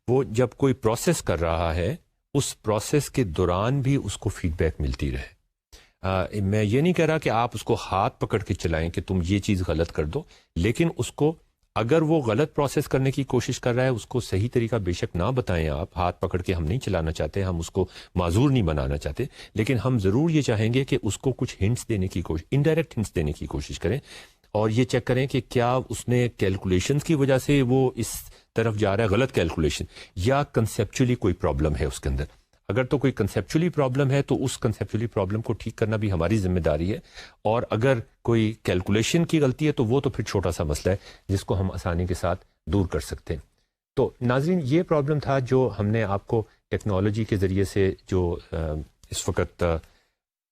[SPEAKER 1] وہ جب کوئی پروسیس کر رہا ہے اس پروسیس کے دوران بھی اس کو فیڈ بیک ملتی رہے. میں یہ نہیں کہہ رہا کہ آپ اس کو ہاتھ پکڑ کے چلائیں کہ تم یہ چیز غلط کر دو، لیکن اس کو اگر وہ غلط پروسیس کرنے کی کوشش کر رہا ہے اس کو صحیح طریقہ بے شک نہ بتائیں. آپ ہاتھ پکڑ کے ہم نہیں چلانا چاہتے، ہم اس کو معذور نہیں بنانا چاہتے، لیکن ہم ضرور یہ چاہیں گے کہ اس کو کچھ ہنٹس دینے کی کوشش، انڈائریکٹ ہنٹس دینے کی کوشش کریں، اور یہ چیک کریں کہ کیا اس نے کیلکولیشنز کی وجہ سے وہ اس طرف جا رہا ہے، غلط کیلکولیشن، یا کنسیپچولی کوئی پرابلم ہے اس کے اندر. اگر تو کوئی کنسیپچولی پرابلم ہے تو اس کنسیپچولی پرابلم کو ٹھیک کرنا بھی ہماری ذمہ داری ہے، اور اگر کوئی کیلکولیشن کی غلطی ہے تو وہ تو پھر چھوٹا سا مسئلہ ہے جس کو ہم آسانی کے ساتھ دور کر سکتے ہیں. تو ناظرین، یہ پرابلم تھا جو ہم نے آپ کو ٹیکنالوجی کے ذریعے سے جو اس وقت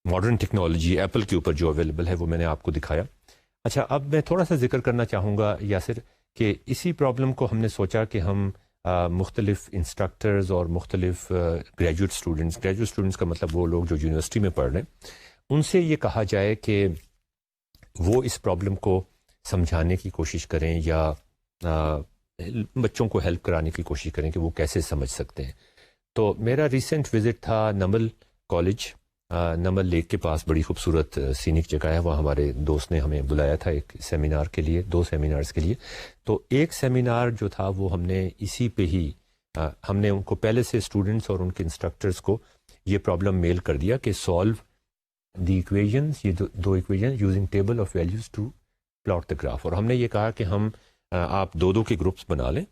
[SPEAKER 1] ماڈرن ٹیکنالوجی ایپل کے اوپر جو اویلیبل ہے وہ میں نے آپ کو دکھایا. اچھا، اب میں تھوڑا سا ذکر کرنا چاہوں گا یاسر کہ اسی پرابلم کو ہم نے سوچا کہ ہم مختلف انسٹرکٹرز اور مختلف گریجویٹ اسٹوڈنٹس کا مطلب وہ لوگ جو یونیورسٹی میں پڑھ رہے ہیں، ان سے یہ کہا جائے کہ وہ اس پرابلم کو سمجھانے کی کوشش کریں یا بچوں کو ہیلپ کرانے کی کوشش کریں کہ وہ کیسے سمجھ سکتے ہیں. تو میرا ریسنٹ وزٹ تھا نمل کالج، نمل لیک کے پاس، بڑی خوبصورت سینک جگہ ہے. وہاں ہمارے دوست نے ہمیں بلایا تھا ایک سیمینار کے لیے، 2 سیمینارز کے لیے. تو ایک سیمینار جو تھا وہ ہم نے اسی پہ ہی ہم نے ان کو پہلے سے اسٹوڈنٹس اور ان کے انسٹرکٹرز کو یہ پرابلم میل کر دیا کہ سالو دی ایکویژنز، یہ 2 equation using table of values to plot the graph. اور ہم نے یہ کہا کہ ہم آپ 2 کے گروپس بنا لیں،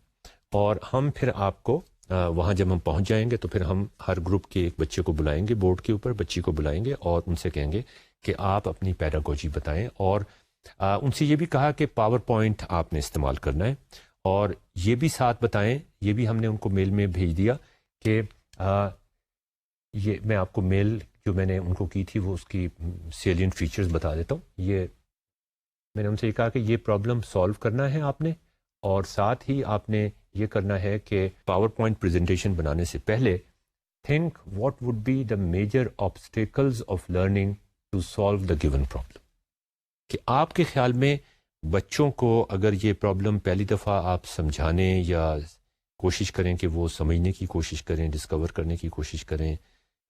[SPEAKER 1] اور ہم پھر آپ کو وہاں جب ہم پہنچ جائیں گے تو پھر ہم ہر گروپ کے ایک بچے کو بلائیں گے، بورڈ کے اوپر بچی کو بلائیں گے اور ان سے کہیں گے کہ آپ اپنی پیڈاگوجی بتائیں. اور ان سے یہ بھی کہا کہ پاور پوائنٹ آپ نے استعمال کرنا ہے، اور یہ بھی ساتھ بتائیں، یہ بھی ہم نے ان کو میل میں بھیج دیا کہ یہ میں آپ کو میل جو میں نے ان کو کی تھی وہ اس کی سیلینٹ فیچرز بتا دیتا ہوں. یہ میں نے ان سے یہ کہا کہ یہ پرابلم سالو کرنا ہے آپ نے، اور ساتھ ہی آپ نے یہ کرنا ہے کہ پاور پوائنٹ پریزنٹیشن بنانے سے پہلے think what would be the major obstacles of learning to solve the given problem. کہ آپ کے خیال میں بچوں کو اگر یہ پرابلم پہلی دفعہ آپ سمجھانے یا کوشش کریں کہ وہ سمجھنے کی کوشش کریں، ڈسکور کرنے کی کوشش کریں،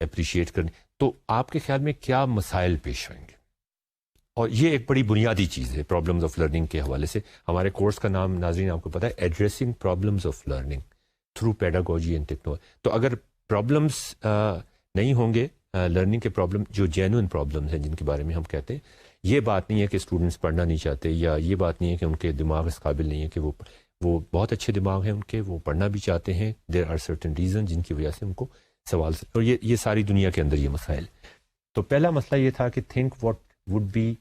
[SPEAKER 1] اپریشیٹ کریں، تو آپ کے خیال میں کیا مسائل پیش آئیں گے؟ اور یہ ایک بڑی بنیادی چیز ہے پرابلمز آف لرننگ کے حوالے سے. ہمارے کورس کا نام ناظرین آپ کو پتہ ہے، addressing problems of learning through pedagogy and technology. تو اگر پرابلمس نہیں ہوں گے، لرننگ کے پرابلم جو جینوئن پرابلمز ہیں جن کے بارے میں ہم کہتے ہیں، یہ بات نہیں ہے کہ اسٹوڈنٹس پڑھنا نہیں چاہتے، یا یہ بات نہیں ہے کہ ان کے دماغ اس قابل نہیں ہے کہ وہ بہت اچھے دماغ ہیں ان کے، وہ پڑھنا بھی چاہتے ہیں. دیر آر سرٹن ریزن جن کی وجہ سے ان کو سوال، اور یہ ساری دنیا کے اندر یہ مسائل. تو پہلا مسئلہ یہ تھا کہ think what would be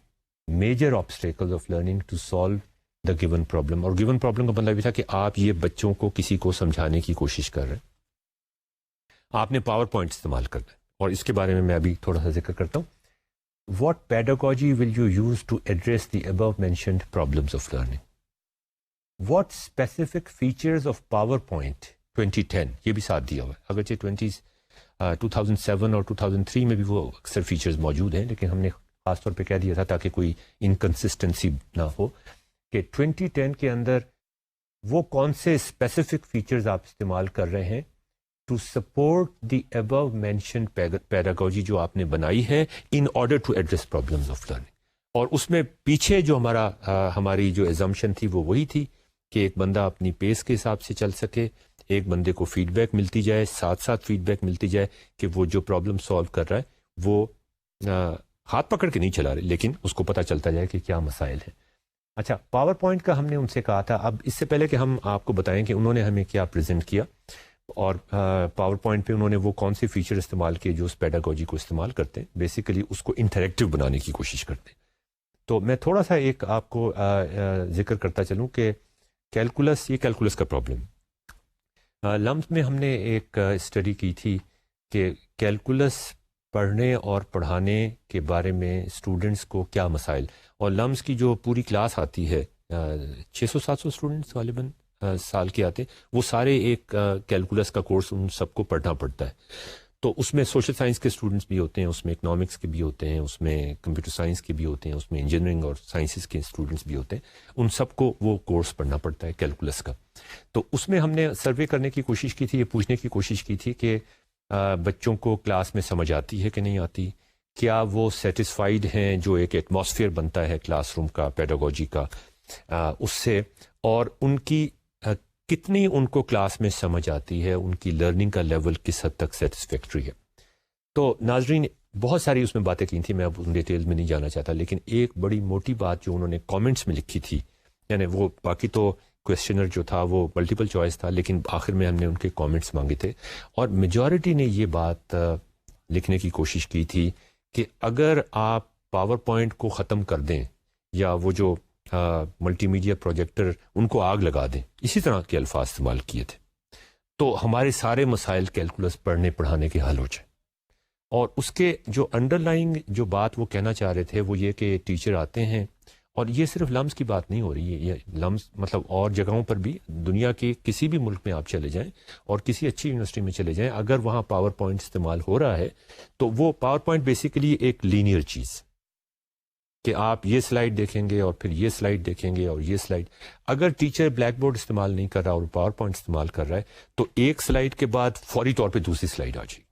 [SPEAKER 1] major obstacle of learning to solve the given problem. اور گیون پرابلم کا مطلب یہ تھا کہ آپ یہ بچوں کو کسی کو سمجھانے کی کوشش کر رہے ہیں، آپ نے پاور پوائنٹ استعمال کرنا ہے. اور اس کے بارے میں ابھی تھوڑا سا ذکر کرتا ہوں. What pedagogy will you use to address the above mentioned problems of learning? What specific features of PowerPoint 2010 یہ بھی ساتھ دیا ہوا ہے، اگرچہ 2007 اور 2003 میں بھی وہ اکثر فیچرز موجود ہیں، لیکن ہم نے خاص طور پہ کہہ دیا تھا تاکہ کوئی انکنسسٹنسی نہ ہو کہ 2010 کے اندر وہ کون سے اسپیسیفک فیچرز آپ استعمال کر رہے ہیں to support the above mentioned pedagogy جو آپ نے بنائی ہے in order to address problems of learning. اور اس میں پیچھے جو ہماری جو ایزمپشن تھی وہ وہی تھی کہ ایک بندہ اپنی پیس کے حساب سے چل سکے، ایک بندے کو فیڈ بیک ملتی جائے، ساتھ ساتھ فیڈ بیک ملتی جائے کہ وہ جو پرابلم سالو کر رہا ہے وہ ہاتھ پکڑ کے نہیں چلا رہے، لیکن اس کو پتہ چلتا جائے کہ کیا مسائل ہیں. اچھا، پاور پوائنٹ کا ہم نے ان سے کہا تھا. اب اس سے پہلے کہ ہم آپ کو بتائیں کہ انہوں نے ہمیں کیا پریزنٹ کیا اور پاور پوائنٹ پہ انہوں نے وہ کون سے فیچر استعمال کیے جو اس پیڈاگوجی کو استعمال کرتے ہیں، بیسیکلی اس کو انٹریکٹیو بنانے کی کوشش کرتے ہیں. تو میں تھوڑا سا ایک آپ کو ذکر کرتا چلوں کہ کیلکولس کا پرابلم. لمس میں ہم نے ایک اسٹڈی کی تھی کہ کیلکولس پڑھنے اور پڑھانے کے بارے میں اسٹوڈنٹس کو کیا مسائل، اور لمس کی جو پوری کلاس آتی ہے 600-700 اسٹوڈنٹس غالباً سال کے آتے ہیں. وہ سارے ایک کیلکولس کا کورس ان سب کو پڑھنا پڑتا ہے. تو اس میں سوشل سائنس کے اسٹوڈنٹس بھی ہوتے ہیں, اس میں اکنامکس کے بھی ہوتے ہیں, اس میں کمپیوٹر سائنس کے بھی ہوتے ہیں, اس میں انجینئرنگ اور سائنسز کے اسٹوڈنٹس بھی ہوتے ہیں. ان سب کو وہ کورس پڑھنا پڑتا ہے کیلکولس کا. تو اس میں ہم نے سروے کرنے کی کوشش کی تھی, یہ پوچھنے کی کوشش کی تھی کہ بچوں کو کلاس میں سمجھ آتی ہے کہ نہیں آتی, کیا وہ سیٹسفائیڈ ہیں جو ایک ایٹماسفیئر بنتا ہے کلاس روم کا, پیڈاگوجی کا, اس سے, اور ان کی کتنی ان کو کلاس میں سمجھ آتی ہے, ان کی لرننگ کا لیول کس حد تک سیٹسفیکٹری ہے. تو ناظرین بہت ساری اس میں باتیں کی تھیں, میں اب ان ڈیٹیل میں نہیں جانا چاہتا, لیکن ایک بڑی موٹی بات جو انہوں نے کامنٹس میں لکھی تھی, یعنی وہ باقی تو کویسچنر جو تھا وہ ملٹیپل چوائس تھا, لیکن آخر میں ہم نے ان کے کامنٹس مانگے تھے, اور میجورٹی نے یہ بات لکھنے کی کوشش کی تھی کہ اگر آپ پاور پوائنٹ کو ختم کر دیں یا وہ جو ملٹی میڈیا پروجیکٹر ان کو آگ لگا دیں, اسی طرح کے الفاظ استعمال کیے تھے, تو ہمارے سارے مسائل کیلکولس پڑھنے پڑھانے کے حل ہو جائیں. اور اس کے جو انڈر لائنگ جو بات وہ کہنا چاہ رہے تھے وہ یہ کہ ٹیچر آتے ہیں, اور یہ صرف لمس کی بات نہیں ہو رہی ہے, یہ لمس مطلب اور جگہوں پر بھی, دنیا کے کسی بھی ملک میں آپ چلے جائیں اور کسی اچھی یونیورسٹی میں چلے جائیں, اگر وہاں پاور پوائنٹ استعمال ہو رہا ہے تو وہ پاور پوائنٹ بیسیکلی ایک لینئر چیز کہ آپ یہ سلائیڈ دیکھیں گے اور پھر یہ سلائیڈ دیکھیں گے اور یہ سلائیڈ. اگر ٹیچر بلیک بورڈ استعمال نہیں کر رہا اور پاور پوائنٹ استعمال کر رہا ہے تو ایک سلائیڈ کے بعد فوری طور پہ دوسری سلائیڈ آ جائے.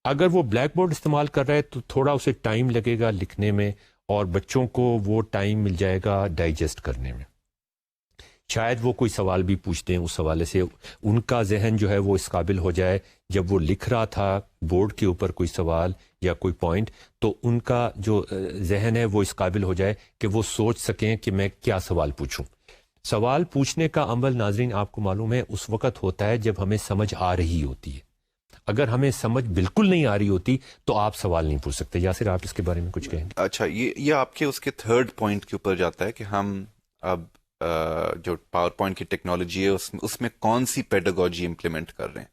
[SPEAKER 1] اگر وہ بلیک بورڈ استعمال کر رہا ہے تو تھوڑا اسے ٹائم لگے گا لکھنے میں, اور بچوں کو وہ ٹائم مل جائے گا ڈائجسٹ کرنے میں. شاید وہ کوئی سوال بھی پوچھتے ہیں, اس حوالے سے ان کا ذہن جو ہے وہ اس قابل ہو جائے, جب وہ لکھ رہا تھا بورڈ کے اوپر کوئی سوال یا کوئی پوائنٹ, تو ان کا جو ذہن ہے وہ اس قابل ہو جائے کہ وہ سوچ سکیں کہ میں کیا سوال پوچھوں. سوال پوچھنے کا عمل ناظرین آپ کو معلوم ہے اس وقت ہوتا ہے جب ہمیں سمجھ آ رہی ہوتی ہے. اگر ہمیں سمجھ بالکل نہیں آ رہی ہوتی تو آپ سوال نہیں پوچھ سکتے. یاسر آپ اس کے بارے میں کچھ کہیں گے؟
[SPEAKER 2] اچھا, یہ آپ کے اس کے تھرڈ پوائنٹ کے اوپر جاتا ہے کہ ہم اب جو پاور پوائنٹ کی ٹیکنالوجی ہے اس میں کون سی پیڈاگوجی امپلیمنٹ کر رہے ہیں.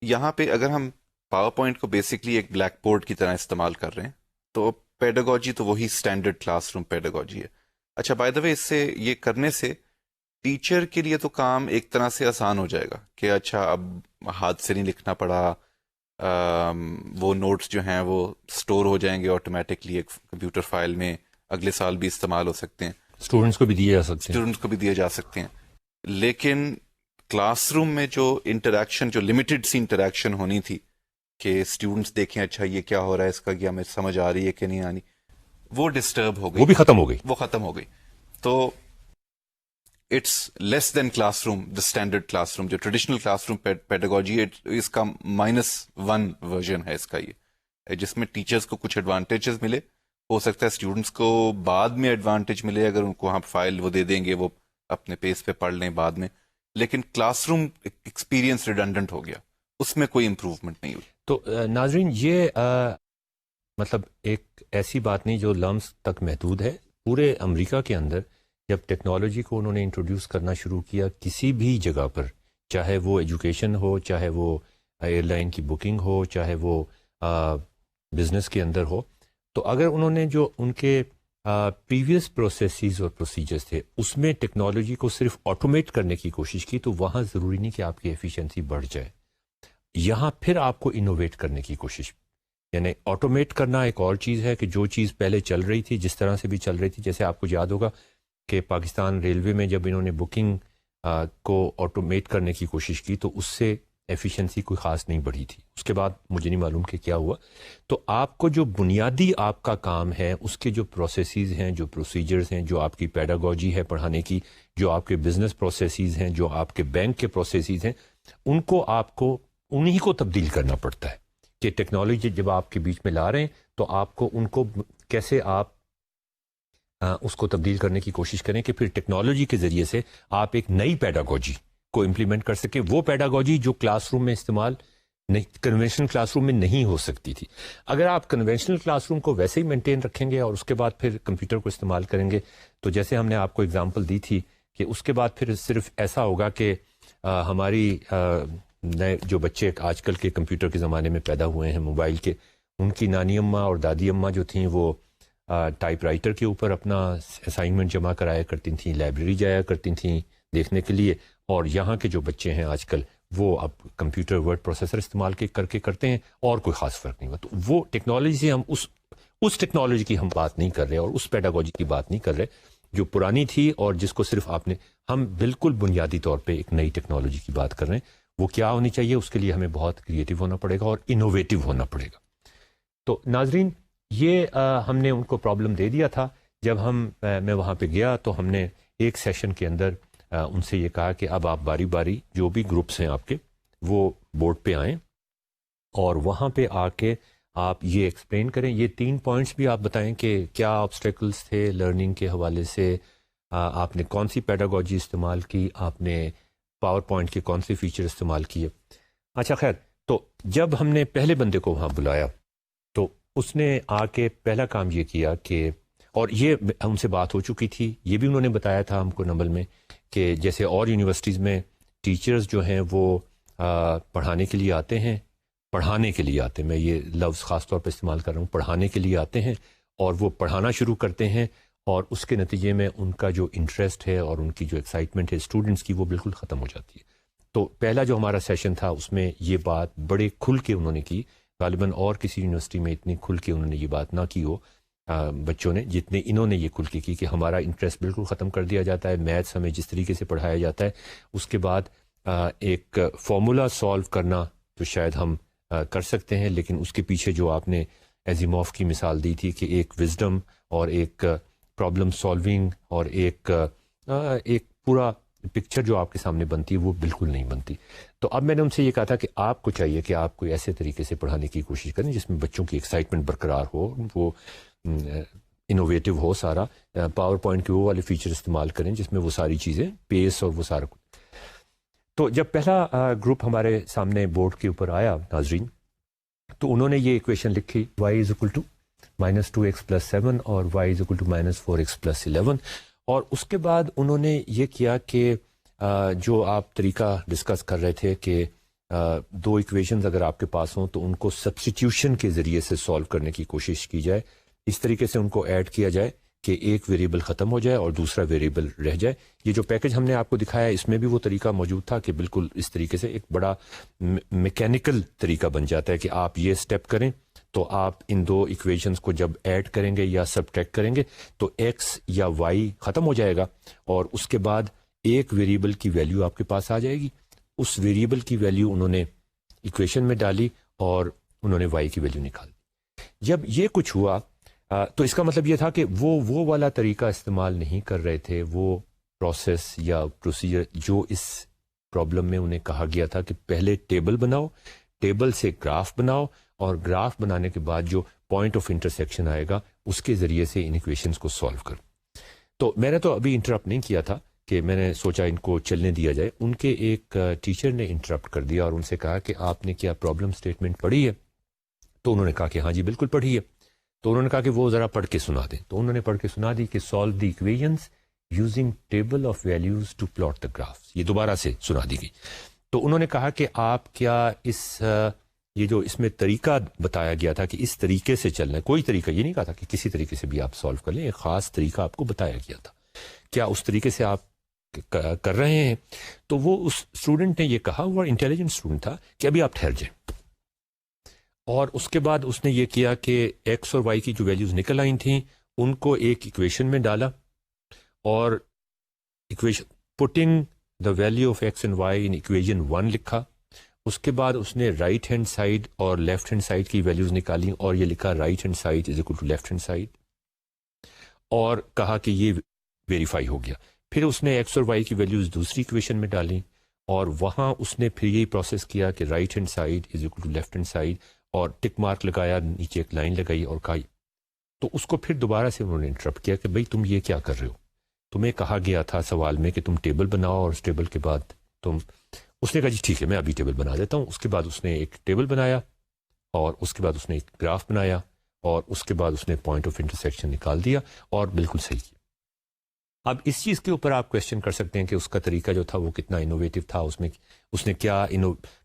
[SPEAKER 2] یہاں پہ اگر ہم پاور پوائنٹ کو بیسکلی ایک بلیک بورڈ کی طرح استعمال کر رہے ہیں تو پیڈاگوجی تو وہی اسٹینڈرڈ کلاس روم پیڈاگوجی ہے. اچھا, بائی دا وے, اس سے یہ کرنے سے ٹیچر کے لیے تو کام ایک طرح سے آسان ہو جائے گا کہ اچھا اب ہاتھ سے نہیں لکھنا پڑا, وہ نوٹس جو ہیں وہ سٹور ہو جائیں گے آٹومیٹکلی ایک کمپیوٹر فائل میں, اگلے سال بھی استعمال ہو سکتے ہیں,
[SPEAKER 1] اسٹوڈنٹس کو بھی دیے جا سکتے ہیں.
[SPEAKER 2] لیکن کلاس روم میں جو انٹریکشن, جو لمیٹڈ سی انٹریکشن ہونی تھی کہ اسٹوڈنٹس دیکھیں اچھا یہ کیا ہو رہا ہے, اس کا کیا ہمیں سمجھ آ رہی ہے کہ نہیں آنی, وہ ڈسٹرب ہو گئی,
[SPEAKER 1] وہ بھی ختم ہو گئی.
[SPEAKER 2] تو it's less than classroom, the standard classroom, جو ٹریڈیشنل کلاس روم پیڈاگوجی ہے, اس کا -1 ورژن ہے اس کا, یہ جس میں ٹیچرز کو کچھ ایڈوانٹیجز ملے, ہو سکتا ہے اسٹوڈنٹس کو بعد میں ایڈوانٹیج ملے اگر ان کو وہاں فائل وہ دے دیں گے, وہ اپنے پیس پہ پڑھ لیں بعد میں, لیکن کلاس روم ایکسپیرینس ریڈنڈنٹ ہو گیا, اس میں کوئی امپروومنٹ نہیں ہوئی.
[SPEAKER 1] تو ناظرین یہ مطلب ایک ایسی بات نہیں جو لمس تک محدود ہے. پورے امریکہ کے اندر جب ٹیکنالوجی کو انہوں نے انٹروڈیوس کرنا شروع کیا کسی بھی جگہ پر, چاہے وہ ایجوکیشن ہو, چاہے وہ ایئر لائن کی بکنگ ہو, چاہے وہ بزنس کے اندر ہو, تو اگر انہوں نے جو ان کے پریویس پروسیسز اور پروسیجرز تھے اس میں ٹیکنالوجی کو صرف آٹومیٹ کرنے کی کوشش کی, تو وہاں ضروری نہیں کہ آپ کی ایفیشنسی بڑھ جائے. یہاں پھر آپ کو انوویٹ کرنے کی کوشش, یعنی آٹومیٹ کرنا ایک اور چیز ہے کہ جو چیز پہلے چل رہی تھی جس طرح سے بھی چل رہی تھی, جیسے آپ کو یاد ہوگا کہ پاکستان ریلوے میں جب انہوں نے بکنگ کو آٹومیٹ کرنے کی کوشش کی تو اس سے ایفیشنسی کوئی خاص نہیں بڑھی تھی. اس کے بعد مجھے نہیں معلوم کہ کیا ہوا. تو آپ کو جو بنیادی آپ کا کام ہے, اس کے جو پروسیسز ہیں, جو پروسیجرز ہیں, جو آپ کی پیڈاگوجی ہے پڑھانے کی, جو آپ کے بزنس پروسیسز ہیں, جو آپ کے بینک کے پروسیسز ہیں, ان کو آپ کو انہی کو تبدیل کرنا پڑتا ہے. کہ ٹیکنالوجی جب آپ کے بیچ میں لا رہے ہیں تو آپ کو ان کو کیسے آپ اس کو تبدیل کرنے کی کوشش کریں کہ پھر ٹیکنالوجی کے ذریعے سے آپ ایک نئی پیڈاگوجی کو امپلیمنٹ کر سکیں, وہ پیڈاگوجی جو کلاس روم میں استعمال کنونشنل کلاس روم میں نہیں ہو سکتی تھی. اگر آپ کنونشنل کلاس روم کو ویسے ہی مینٹین رکھیں گے اور اس کے بعد پھر کمپیوٹر کو استعمال کریں گے, تو جیسے ہم نے آپ کو اگزامپل دی تھی کہ اس کے بعد پھر صرف ایسا ہوگا کہ ہماری نئے جو بچے آج کل کے کمپیوٹر کے زمانے میں پیدا ہوئے ہیں موبائل کے, ان کی نانی اماں اور دادی اماں جو تھیں وہ ٹائپ رائٹر کے اوپر اپنا اسائنمنٹ جمع کرایا کرتی تھیں، لائبریری جایا کرتی تھیں دیکھنے کے لیے، اور یہاں کے جو بچے ہیں آج کل وہ اب کمپیوٹر ورڈ پروسیسر استعمال کر کے کرتے ہیں اور کوئی خاص فرق نہیں ہوا. تو وہ ٹیکنالوجی سے ہم اس ٹیکنالوجی کی ہم بات نہیں کر رہے اور اس پیڈاگوجی کی بات نہیں کر رہے جو پرانی تھی اور جس کو صرف ہم بالکل بنیادی طور پہ ایک نئی ٹیکنالوجی کی بات کر رہے ہیں. وہ کیا ہونی چاہیے؟ اس کے لیے ہمیں بہت کریٹو ہونا پڑے گا اور انوویٹو ہونا پڑے گا. تو ناظرین، یہ ہم نے ان کو پرابلم دے دیا تھا. جب میں وہاں پہ گیا تو ہم نے ایک سیشن کے اندر ان سے یہ کہا کہ اب آپ باری باری جو بھی گروپس ہیں آپ کے وہ بورڈ پہ آئیں اور وہاں پہ آ کے آپ یہ ایکسپلین کریں. یہ 3 پوائنٹس بھی آپ بتائیں کہ کیا آبسٹیکلس تھے لرننگ کے حوالے سے، آپ نے کون سی پیڈاگوجی استعمال کی، آپ نے پاور پوائنٹ کے کون سے فیچر استعمال کیے. اچھا خیر، تو جب ہم نے پہلے بندے کو وہاں بلایا تو اس نے آ کے پہلا کام یہ کیا کہ، اور یہ ان سے بات ہو چکی تھی، یہ بھی انہوں نے بتایا تھا ہم کو نمبل میں کہ جیسے اور یونیورسٹیز میں ٹیچرز جو ہیں وہ پڑھانے کے لیے آتے ہیں، میں یہ لفظ خاص طور پہ استعمال کر رہا ہوں، پڑھانے کے لیے آتے ہیں اور وہ پڑھانا شروع کرتے ہیں اور اس کے نتیجے میں ان کا جو انٹرسٹ ہے اور ان کی جو ایکسائٹمنٹ ہے اسٹوڈنٹس کی وہ بالکل ختم ہو جاتی ہے. تو پہلا جو ہمارا سیشن تھا اس میں یہ بات بڑے کھل کے انہوں نے کی. غالباً اور کسی یونیورسٹی میں اتنی کھل کے انہوں نے یہ بات نہ کی ہو بچوں نے جتنے انہوں نے یہ کھل کے کی کہ ہمارا انٹرسٹ بالکل ختم کر دیا جاتا ہے. میتھس ہمیں جس طریقے سے پڑھایا جاتا ہے اس کے بعد ایک فارمولا سالو کرنا تو شاید ہم کر سکتے ہیں، لیکن اس کے پیچھے جو آپ نے ایزیموف کی مثال دی تھی کہ ایک وزڈم اور ایک پرابلم سالونگ اور ایک پورا پکچر جو آپ کے سامنے بنتی ہے وہ بالکل نہیں بنتی. تو اب میں نے ان سے یہ کہا تھا کہ آپ کو چاہیے کہ آپ کوئی ایسے طریقے سے پڑھانے کی کوشش کریں جس میں بچوں کی ایکسائٹمنٹ برقرار ہو، وہ انوویٹو ہو سارا. پاور پوائنٹ کے وہ والے فیچر استعمال کریں جس میں وہ ساری چیزیں پیس اور وہ سارا کچھ. تو جب پہلا گروپ ہمارے سامنے بورڈ کے اوپر آیا ناظرین، تو انہوں نے یہ ایکویشن لکھی y = -2x + 7 اور y = -4x + 11. اور اس کے بعد انہوں نے یہ کیا کہ جو آپ طریقہ ڈسکس کر رہے تھے کہ 2 ایکویشنز اگر آپ کے پاس ہوں تو ان کو سبسٹیٹیوشن کے ذریعے سے سولو کرنے کی کوشش کی جائے، اس طریقے سے ان کو ایڈ کیا جائے کہ ایک ویریبل ختم ہو جائے اور دوسرا ویریبل رہ جائے. یہ جو پیکج ہم نے آپ کو دکھایا اس میں بھی وہ طریقہ موجود تھا کہ بالکل اس طریقے سے ایک بڑا میکینیکل طریقہ بن جاتا ہے کہ آپ یہ سٹیپ کریں تو آپ ان 2 ایکویشنز کو جب ایڈ کریں گے یا سبٹریکٹ کریں گے تو ایکس یا وائی ختم ہو جائے گا اور اس کے بعد ایک ویریبل کی ویلیو آپ کے پاس آ جائے گی. اس ویریبل کی ویلیو انہوں نے ایکویشن میں ڈالی اور انہوں نے وائی کی ویلیو نکال دی. جب یہ کچھ ہوا تو اس کا مطلب یہ تھا کہ وہ والا طریقہ استعمال نہیں کر رہے تھے، وہ پروسیس یا پروسیجر جو اس پرابلم میں انہیں کہا گیا تھا کہ پہلے ٹیبل بناؤ، ٹیبل سے گراف بناؤ اور گراف بنانے کے بعد جو پوائنٹ آف انٹرسیکشن آئے گا اس کے ذریعے سے ان ایکویشنز کو سالو کرو. تو میں نے تو ابھی انٹرپٹ نہیں کیا تھا کہ میں نے سوچا ان کو چلنے دیا جائے. ان کے ایک ٹیچر نے انٹرپٹ کر دیا اور ان سے کہا کہ آپ نے کیا پرابلم اسٹیٹمنٹ پڑھی ہے؟ تو انہوں نے کہا کہ ہاں جی بالکل پڑھی ہے. تو انہوں نے کہا کہ وہ ذرا پڑھ کے سنا دیں. تو انہوں نے پڑھ کے سنا دی کہ solve the equations using table of values to plot the graphs. یہ دوبارہ سے سنا دی گئی. تو انہوں نے کہا کہ آپ کیا یہ جو اس میں طریقہ بتایا گیا تھا کہ اس طریقے سے چلنا ہے، کوئی طریقہ یہ نہیں کہا تھا کہ کسی طریقے سے بھی آپ سالو کر لیں، ایک خاص طریقہ آپ کو بتایا گیا تھا، کیا اس طریقے سے آپ کر رہے ہیں؟ تو وہ اس اسٹوڈنٹ نے یہ کہا، وہ انٹیلیجنٹ اسٹوڈنٹ تھا، کہ ابھی آپ ٹھہر جائیں. اور اس کے بعد اس نے یہ کیا کہ ایکس اور وائی کی جو ویلیوز نکل آئی تھیں ان کو ایک ایکویشن میں ڈالا اور equation putting the value of x and y in equation 1 لکھا. اس کے بعد اس نے رائٹ ہینڈ سائڈ اور لیفٹ ہینڈ سائڈ کی ویلیوز نکالی اور یہ لکھا right hand side is equal to left hand side اور کہا کہ یہ ویریفائی ہو گیا. پھر اس نے ایکس اور وائی کی ویلیوز دوسری ایکویشن میں ڈالیں اور وہاں اس نے پھر یہی پروسیس کیا کہ right hand side is equal to left hand side اور ٹک مارک لگایا، نیچے ایک لائن لگائی اور کہا. تو اس کو پھر دوبارہ سے انہوں نے انٹرپٹ کیا کہ بھئی تم یہ کیا کر رہے ہو؟ تمہیں کہا گیا تھا سوال میں کہ تم ٹیبل بناؤ اور اس ٹیبل کے بعد اس نے کہا جی ٹھیک ہے میں ابھی ٹیبل بنا دیتا ہوں. اس کے بعد اس نے ایک ٹیبل بنایا اور اس کے بعد اس نے ایک گراف بنایا اور اس کے بعد اس نے پوائنٹ آف انٹرسیکشن نکال دیا اور بالکل صحیح کیا. اب اس چیز کے اوپر آپ کویشچن کر سکتے ہیں کہ اس کا طریقہ جو تھا وہ کتنا انوویٹو تھا، اس میں اس نے کیا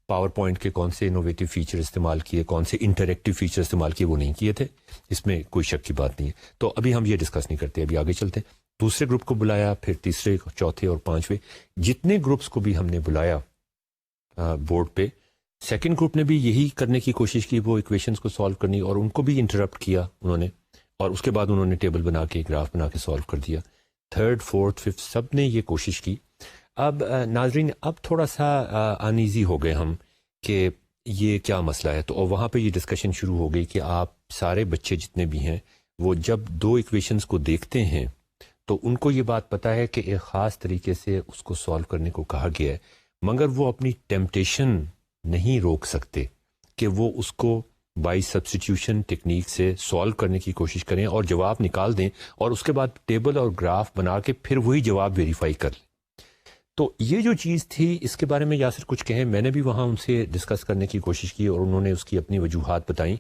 [SPEAKER 1] پاور پوائنٹ کے کون سے انوویٹو فیچر استعمال کیے, کون سے انٹریکٹیو فیچر استعمال کیے, وہ نہیں کیے تھے. اس میں کوئی شک کی بات نہیں ہے. تو ابھی ہم یہ ڈسکس نہیں کرتے, ابھی آگے چلتے ہیں. دوسرے گروپ کو بلایا, پھر تیسرے, چوتھے اور پانچویں, جتنے گروپس کو بھی ہم نے بلایا بورڈ پہ, سیکنڈ گروپ نے بھی یہی کرنے کی کوشش کی, وہ ایکویشنز کو سالو کرنی, اور ان کو بھی انٹرپٹ کیا انہوں نے, اور اس کے بعد انہوں نے ٹیبل بنا کے, گراف بنا کے سالو کر دیا. تھرڈ, فورتھ, ففتھ, سب نے یہ کوشش کی. اب ناظرین, اب تھوڑا سا انیزی ہو گئے ہم کہ یہ کیا مسئلہ ہے. تو وہاں پہ یہ ڈسکشن شروع ہو گئی کہ آپ سارے بچے جتنے بھی ہیں وہ جب دو ایکویشنز کو دیکھتے ہیں تو ان کو یہ بات پتہ ہے کہ ایک خاص طریقے سے اس کو سالو کرنے کو کہا گیا ہے, مگر وہ اپنی ٹیمپٹیشن نہیں روک سکتے کہ وہ اس کو بائی سبسٹیٹیوشن ٹیکنیک سے سالو کرنے کی کوشش کریں اور جواب نکال دیں, اور اس کے بعد ٹیبل اور گراف بنا کے پھر وہی جواب ویریفائی کر لیں. تو یہ جو چیز تھی, اس کے بارے میں یاسر کچھ کہیں. میں نے بھی وہاں ان سے ڈسکس کرنے کی کوشش کی اور انہوں نے اس کی اپنی وجوہات بتائیں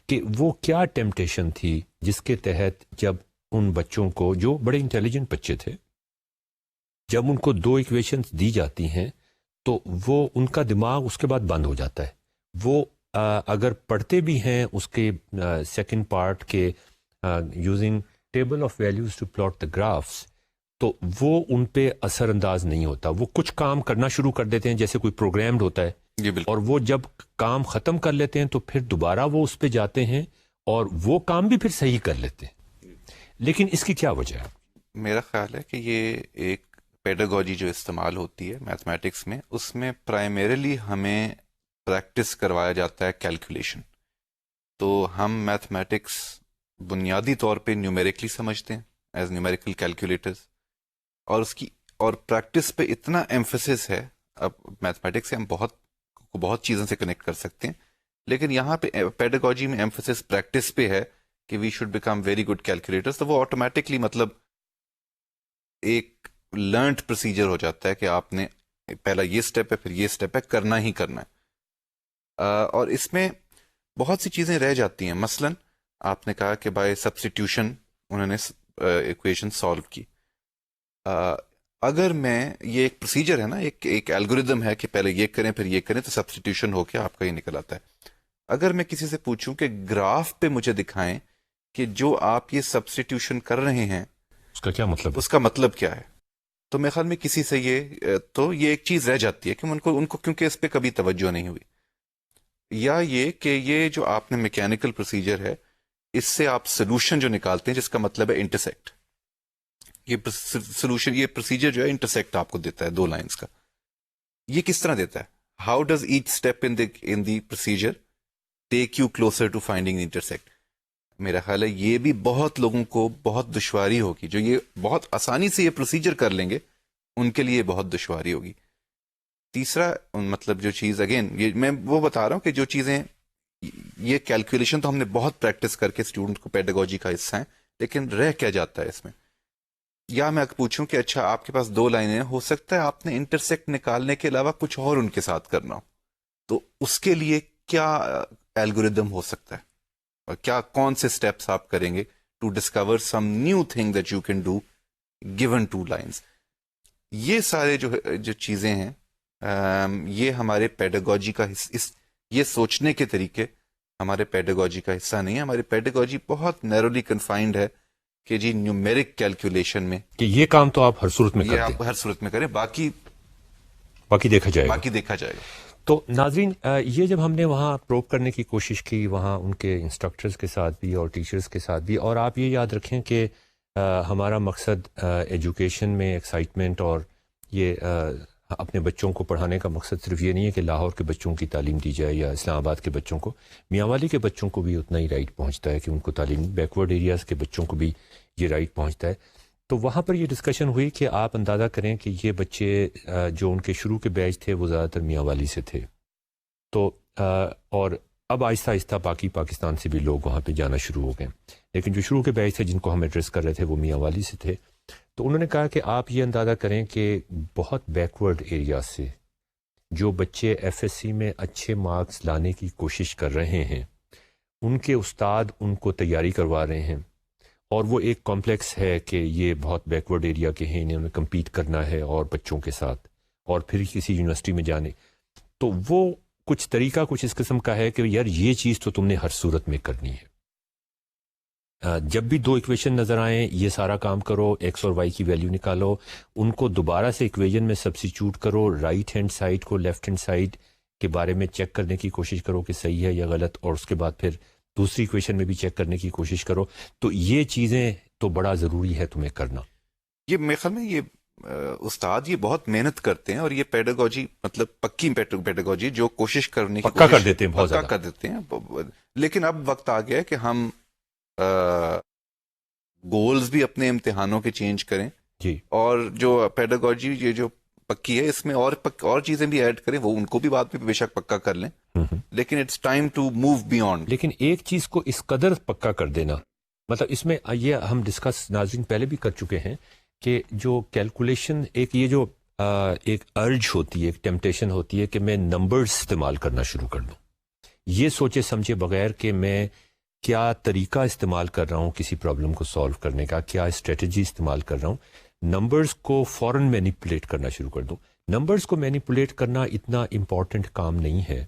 [SPEAKER 1] کہ وہ کیا ٹیمپٹیشن تھی جس کے تحت جب ان بچوں کو, جو بڑے انٹیلیجنٹ بچے تھے, جب ان کو دو ایکویشنز دی جاتی ہیں تو وہ ان کا دماغ اس کے بعد بند ہو جاتا ہے. وہ اگر پڑھتے بھی ہیں اس کے سیکنڈ پارٹ کے using table of values to plot the graphs, تو وہ ان پہ اثر انداز نہیں ہوتا. وہ کچھ کام کرنا شروع کر دیتے ہیں جیسے کوئی پروگرامڈ ہوتا ہے, اور وہ جب کام ختم کر لیتے ہیں تو پھر دوبارہ وہ اس پہ جاتے ہیں اور وہ کام بھی پھر صحیح کر لیتے ہیں. لیکن اس کی کیا وجہ ہے؟
[SPEAKER 2] میرا خیال ہے کہ یہ ایک پیڈاگوجی جو استعمال ہوتی ہے میتھمیٹکس میں, اس میں پرائمریلی ہمیں پریکٹس کروایا جاتا ہے کیلکولیشن. تو ہم میتھمیٹکس بنیادی طور پہ نیومیرکلی سمجھتے ہیں ایز نیومیریکل کیلکولیٹرز, اور اس کی اور پریکٹس پہ اتنا ایمفسس ہے. اب میتھمیٹکس سے ہم بہت چیزوں سے کنیکٹ کر سکتے ہیں, لیکن یہاں پہ پیڈاگوجی میں ایمفسس پریکٹس پہ ہے کہ we should become very good calculators. تو وہ آٹومیٹکلی مطلب ایک لرنڈ پروسیجر ہو جاتا ہے کہ آپ نے پہلا یہ سٹیپ ہے, پھر یہ سٹیپ ہے, کرنا ہی کرنا ہے. اور اس میں بہت سی چیزیں رہ جاتی ہیں. مثلا آپ نے کہا کہ بائی سبسٹیٹیوشن انہوں نے ایکویشن سالو کی. اگر میں, یہ ایک پروسیجر ہے نا, ایک الگوریدم ہے کہ پہلے یہ کریں پھر یہ کریں, تو سبسٹیٹیوشن ہو کے آپ کا یہ نکل آتا ہے. اگر میں کسی سے پوچھوں کہ گراف پہ مجھے دکھائیں کہ جو آپ یہ سبسٹیٹیوشن کر رہے ہیں
[SPEAKER 1] اس کا کیا مطلب,
[SPEAKER 2] اس کا مطلب کیا ہے, تو میرے خیال میں کسی سے یہ ایک چیز رہ جاتی ہے کہ ان کو کیونکہ اس پہ کبھی توجہ نہیں ہوئی. یا یہ کہ یہ جو آپ نے میکینیکل پروسیجر ہے, اس سے آپ سولوشن جو نکالتے ہیں جس کا مطلب ہے انٹرسیکٹ, یہ سولوشن, یہ پروسیجر جو ہے انٹرسیکٹ آپ کو دیتا ہے دو لائنز کا. یہ کس طرح دیتا ہے؟ How does each step in the procedure take you closer to finding intersect. میرا خیال ہے یہ بھی بہت لوگوں کو بہت دشواری ہوگی, جو یہ بہت آسانی سے یہ پروسیجر کر لیں گے ان کے لیے بہت دشواری ہوگی. تیسرا مطلب جو چیز, اگین یہ میں وہ بتا رہا ہوں کہ جو چیزیں, یہ کیلکولیشن تو ہم نے بہت پریکٹس کر کے اسٹوڈنٹ کو پیڈاگوجی کا حصہ ہیں, لیکن رہ کیا جاتا ہے اس میں. یا میں پوچھوں کہ اچھا آپ کے پاس دو لائنیں, ہو سکتا ہے آپ نے انٹرسیکٹ نکالنے کے علاوہ کچھ اور ان کے ساتھ کرنا ہو, تو اس کے لیے کیا الگوریدم ہو سکتا ہے, اور کیا کون سے سٹیپس آپ کریں گے to discover some new thing that you can do given two lines. یہ سارے جو چیزیں ہیں, یہ ہمارے پیڈاگوجی کا یہ سوچنے کے طریقے ہمارے پیڈاگوجی کا حصہ نہیں ہے. ہماری پیڈاگوجی بہت نیرولی کنفائنڈ ہے کہ جی نیومیرک کیلکولیشن میں
[SPEAKER 1] کہ یہ کام تو آپ ہر صورت میں
[SPEAKER 2] یہ
[SPEAKER 1] کرتے
[SPEAKER 2] آپ ہر صورت میں کریں, باقی
[SPEAKER 1] دیکھا جائے گا.
[SPEAKER 2] دیکھا جائے گا.
[SPEAKER 1] تو ناظرین, یہ جب ہم نے وہاں پروب کرنے کی کوشش کی, وہاں ان کے انسٹرکٹرز کے ساتھ بھی اور ٹیچرز کے ساتھ بھی, اور آپ یہ یاد رکھیں کہ ہمارا مقصد ایجوکیشن میں ایکسائٹمنٹ اور یہ اپنے بچوں کو پڑھانے کا مقصد صرف یہ نہیں ہے کہ لاہور کے بچوں کی تعلیم دی جائے یا اسلام آباد کے بچوں کو, میاں والی کے بچوں کو بھی اتنا ہی رائٹ پہنچتا ہے کہ ان کو تعلیم, بیکورڈ ایریاز کے بچوں کو بھی یہ رائٹ پہنچتا ہے. تو وہاں پر یہ ڈسکشن ہوئی کہ آپ اندازہ کریں کہ یہ بچے جو ان کے شروع کے بیچ تھے وہ زیادہ تر میاں والی سے تھے, تو اور اب آہستہ آہستہ باقی پاکستان سے بھی لوگ وہاں پہ جانا شروع ہو گئے, لیکن جو شروع کے بیچ تھے جن کو ہم ایڈریس کر رہے تھے وہ میاں والی سے تھے. تو انہوں نے کہا کہ آپ یہ اندازہ کریں کہ بہت بیکورڈ ایریا سے جو بچے ایف ایس سی میں اچھے مارکس لانے کی کوشش کر رہے ہیں, ان کے استاد ان کو تیاری کروا رہے ہیں, اور وہ ایک کمپلیکس ہے کہ یہ بہت بیکورڈ ایریا کے ہیں, انہیں کمپیٹ کرنا ہے اور بچوں کے ساتھ, اور پھر کسی یونیورسٹی میں جانے, تو وہ کچھ طریقہ کچھ اس قسم کا ہے کہ یار یہ چیز تو تم نے ہر صورت میں کرنی ہے. جب بھی 2 ایکویشن نظر آئیں یہ سارا کام کرو, ایکس اور وائی کی ویلیو نکالو, ان کو دوبارہ سے ایکویشن میں سبسٹیچیوٹ کرو, رائٹ ہینڈ سائڈ کو لیفٹ ہینڈ سائڈ کے بارے میں چیک کرنے کی کوشش کرو کہ صحیح ہے یا غلط, اور اس کے بعد پھر دوسری ایکویشن میں بھی چیک کرنے کی کوشش کرو. تو یہ چیزیں تو بڑا ضروری ہے تمہیں کرنا.
[SPEAKER 2] یہ میرے خیال میں یہ استاد یہ بہت محنت کرتے ہیں, اور یہ پیڈاگوجی مطلب پکی پیڈاگوجی جو کوشش کرنے کی
[SPEAKER 1] پکا کر دیتے ہیں, بہت زیادہ
[SPEAKER 2] کر دیتے ہیں. لیکن اب وقت آ گیا ہے کہ ہم گولز بھی اپنے امتحانوں کے چینج کریں
[SPEAKER 1] جی,
[SPEAKER 2] اور جو پیڈاگوجی یہ جو پکی ہے اس میں اور چیزیں بھی ایڈ کریں, وہ ان کو بھی بعد میں بے شک پکا کر لیں, لیکن it's time to move beyond.
[SPEAKER 1] لیکن ایک چیز کو اس قدر پکا کر دینا, مطلب اس میں یہ ہم ڈسکس ناظرین پہلے بھی کر چکے ہیں کہ جو کیلکولیشن ایک یہ جو ایک ارج ہوتی ہے, ایک ٹیمپٹیشن ہوتی ہے کہ میں نمبرز استعمال کرنا شروع کر دوں, یہ سوچے سمجھے بغیر کہ میں کیا طریقہ استعمال کر رہا ہوں کسی پرابلم کو سالو کرنے کا, کیا اسٹریٹجی استعمال کر رہا ہوں, نمبرز کو فوراً مینیپولیٹ کرنا شروع کر دوں. نمبرز کو مینیپولیٹ کرنا اتنا امپورٹنٹ کام نہیں ہے.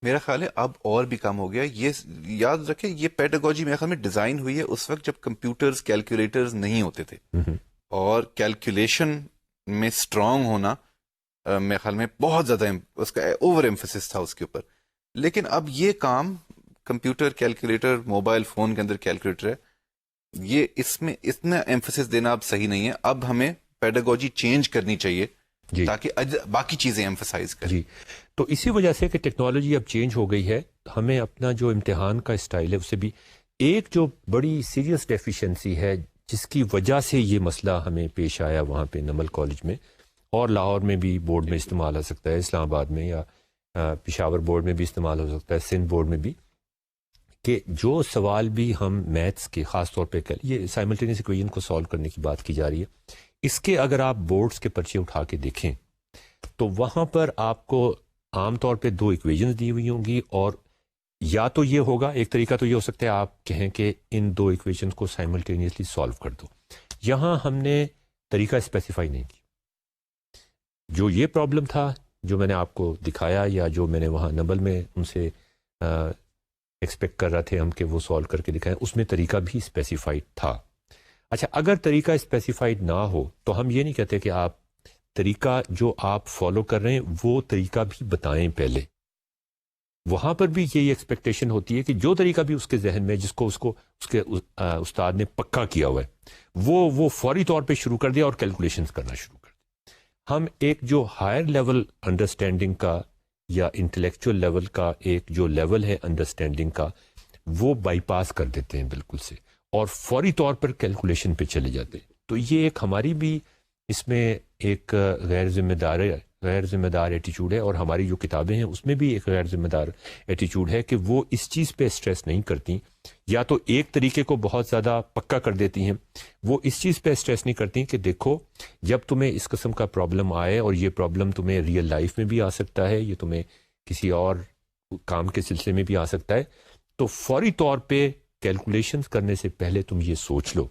[SPEAKER 2] میرا خیال ہے اب اور بھی کم ہو گیا. یہ یاد رکھیں یہ پیڈاگوجی میرے خیال میں ڈیزائن ہوئی ہے اس وقت جب کمپیوٹرز کیلکولیٹرز نہیں ہوتے تھے, اور کیلکولیشن میں اسٹرانگ ہونا میرے خیال میں بہت زیادہ اس کا اوور ایمفسس تھا اس کے اوپر. لیکن اب یہ کام کمپیوٹر کیلکولیٹر موبائل فون کے اندر کیلکولیٹر ہے, یہ اس میں اتنا ایمفسس دینا اب صحیح نہیں ہے. اب ہمیں پیڈاگوجی چینج کرنی چاہیے
[SPEAKER 1] جی,
[SPEAKER 2] تاکہ باقی چیزیں ایمفسائز کریں.
[SPEAKER 1] جی, تو اسی وجہ سے کہ ٹیکنالوجی اب چینج ہو گئی ہے, ہمیں اپنا جو امتحان کا اسٹائل ہے اسے بھی ایک جو بڑی سیریس ڈیفیشنسی ہے جس کی وجہ سے یہ مسئلہ ہمیں پیش آیا وہاں پہ نمل کالج میں, اور لاہور میں بھی بورڈ میں استعمال ہو سکتا ہے, اسلام آباد میں یا پشاور بورڈ میں بھی استعمال ہو سکتا ہے, سندھ بورڈ میں بھی, کہ جو سوال بھی ہم میتھس کے خاص طور پہ یہ سائملٹینیس ایکویشن کو سالو کرنے کی بات کی جا رہی ہے, اس کے اگر آپ بورڈز کے پرچے اٹھا کے دیکھیں تو وہاں پر آپ کو عام طور پہ 2 ایکویشنز دی ہوئی ہوں گی, اور یا تو یہ ہوگا, ایک طریقہ تو یہ ہو سکتا ہے آپ کہیں کہ ان 2 ایکویشنز کو سائملٹینیسلی سالو کر دو. یہاں ہم نے طریقہ اسپیسیفائی نہیں کیا. جو یہ پرابلم تھا جو میں نے آپ کو دکھایا یا جو میں نے وہاں نبل میں ان سے ایکسپیکٹ کر رہے تھے ہم کہ وہ سالو کر کے دکھائیں, اس میں طریقہ بھی اسپیسیفائڈ تھا. اچھا, اگر طریقہ اسپیسیفائڈ نہ ہو تو ہم یہ نہیں کہتے کہ آپ طریقہ جو آپ فالو کر رہے ہیں وہ طریقہ بھی بتائیں پہلے. وہاں پر بھی یہی ایکسپیکٹیشن ہوتی ہے کہ جو طریقہ بھی اس کے ذہن میں جس کو اس کے استاد نے پکا کیا ہوا ہے وہ فوری طور پہ شروع کر دیا اور کیلکولیشنز کرنا شروع کر دیا. ہم ایک جو ہائر لیول انڈرسٹینڈنگ کا یا انٹلیکچوئل لیول کا ایک جو لیول ہے انڈرسٹینڈنگ کا وہ بائی پاس کر دیتے ہیں بالکل سے, اور فوری طور پر کیلکولیشن پہ چلے جاتے ہیں. تو یہ ایک ہماری بھی اس میں ایک غیر ذمہ دار ایٹیچیوڈ ہے, اور ہماری جو کتابیں ہیں اس میں بھی ایک غیر ذمہ دار ایٹیچیوڈ ہے کہ وہ اس چیز پہ اسٹریس نہیں کرتی, یا تو ایک طریقے کو بہت زیادہ پکا کر دیتی ہیں, وہ اس چیز پہ اسٹریس نہیں کرتی کہ دیکھو جب تمہیں اس قسم کا پرابلم آئے, اور یہ پرابلم تمہیں ریئل لائف میں بھی آ سکتا ہے, یہ تمہیں کسی اور کام کے سلسلے میں بھی آ سکتا ہے, تو فوری طور پہ کیلکولیشنز کرنے سے پہلے تم یہ سوچ لو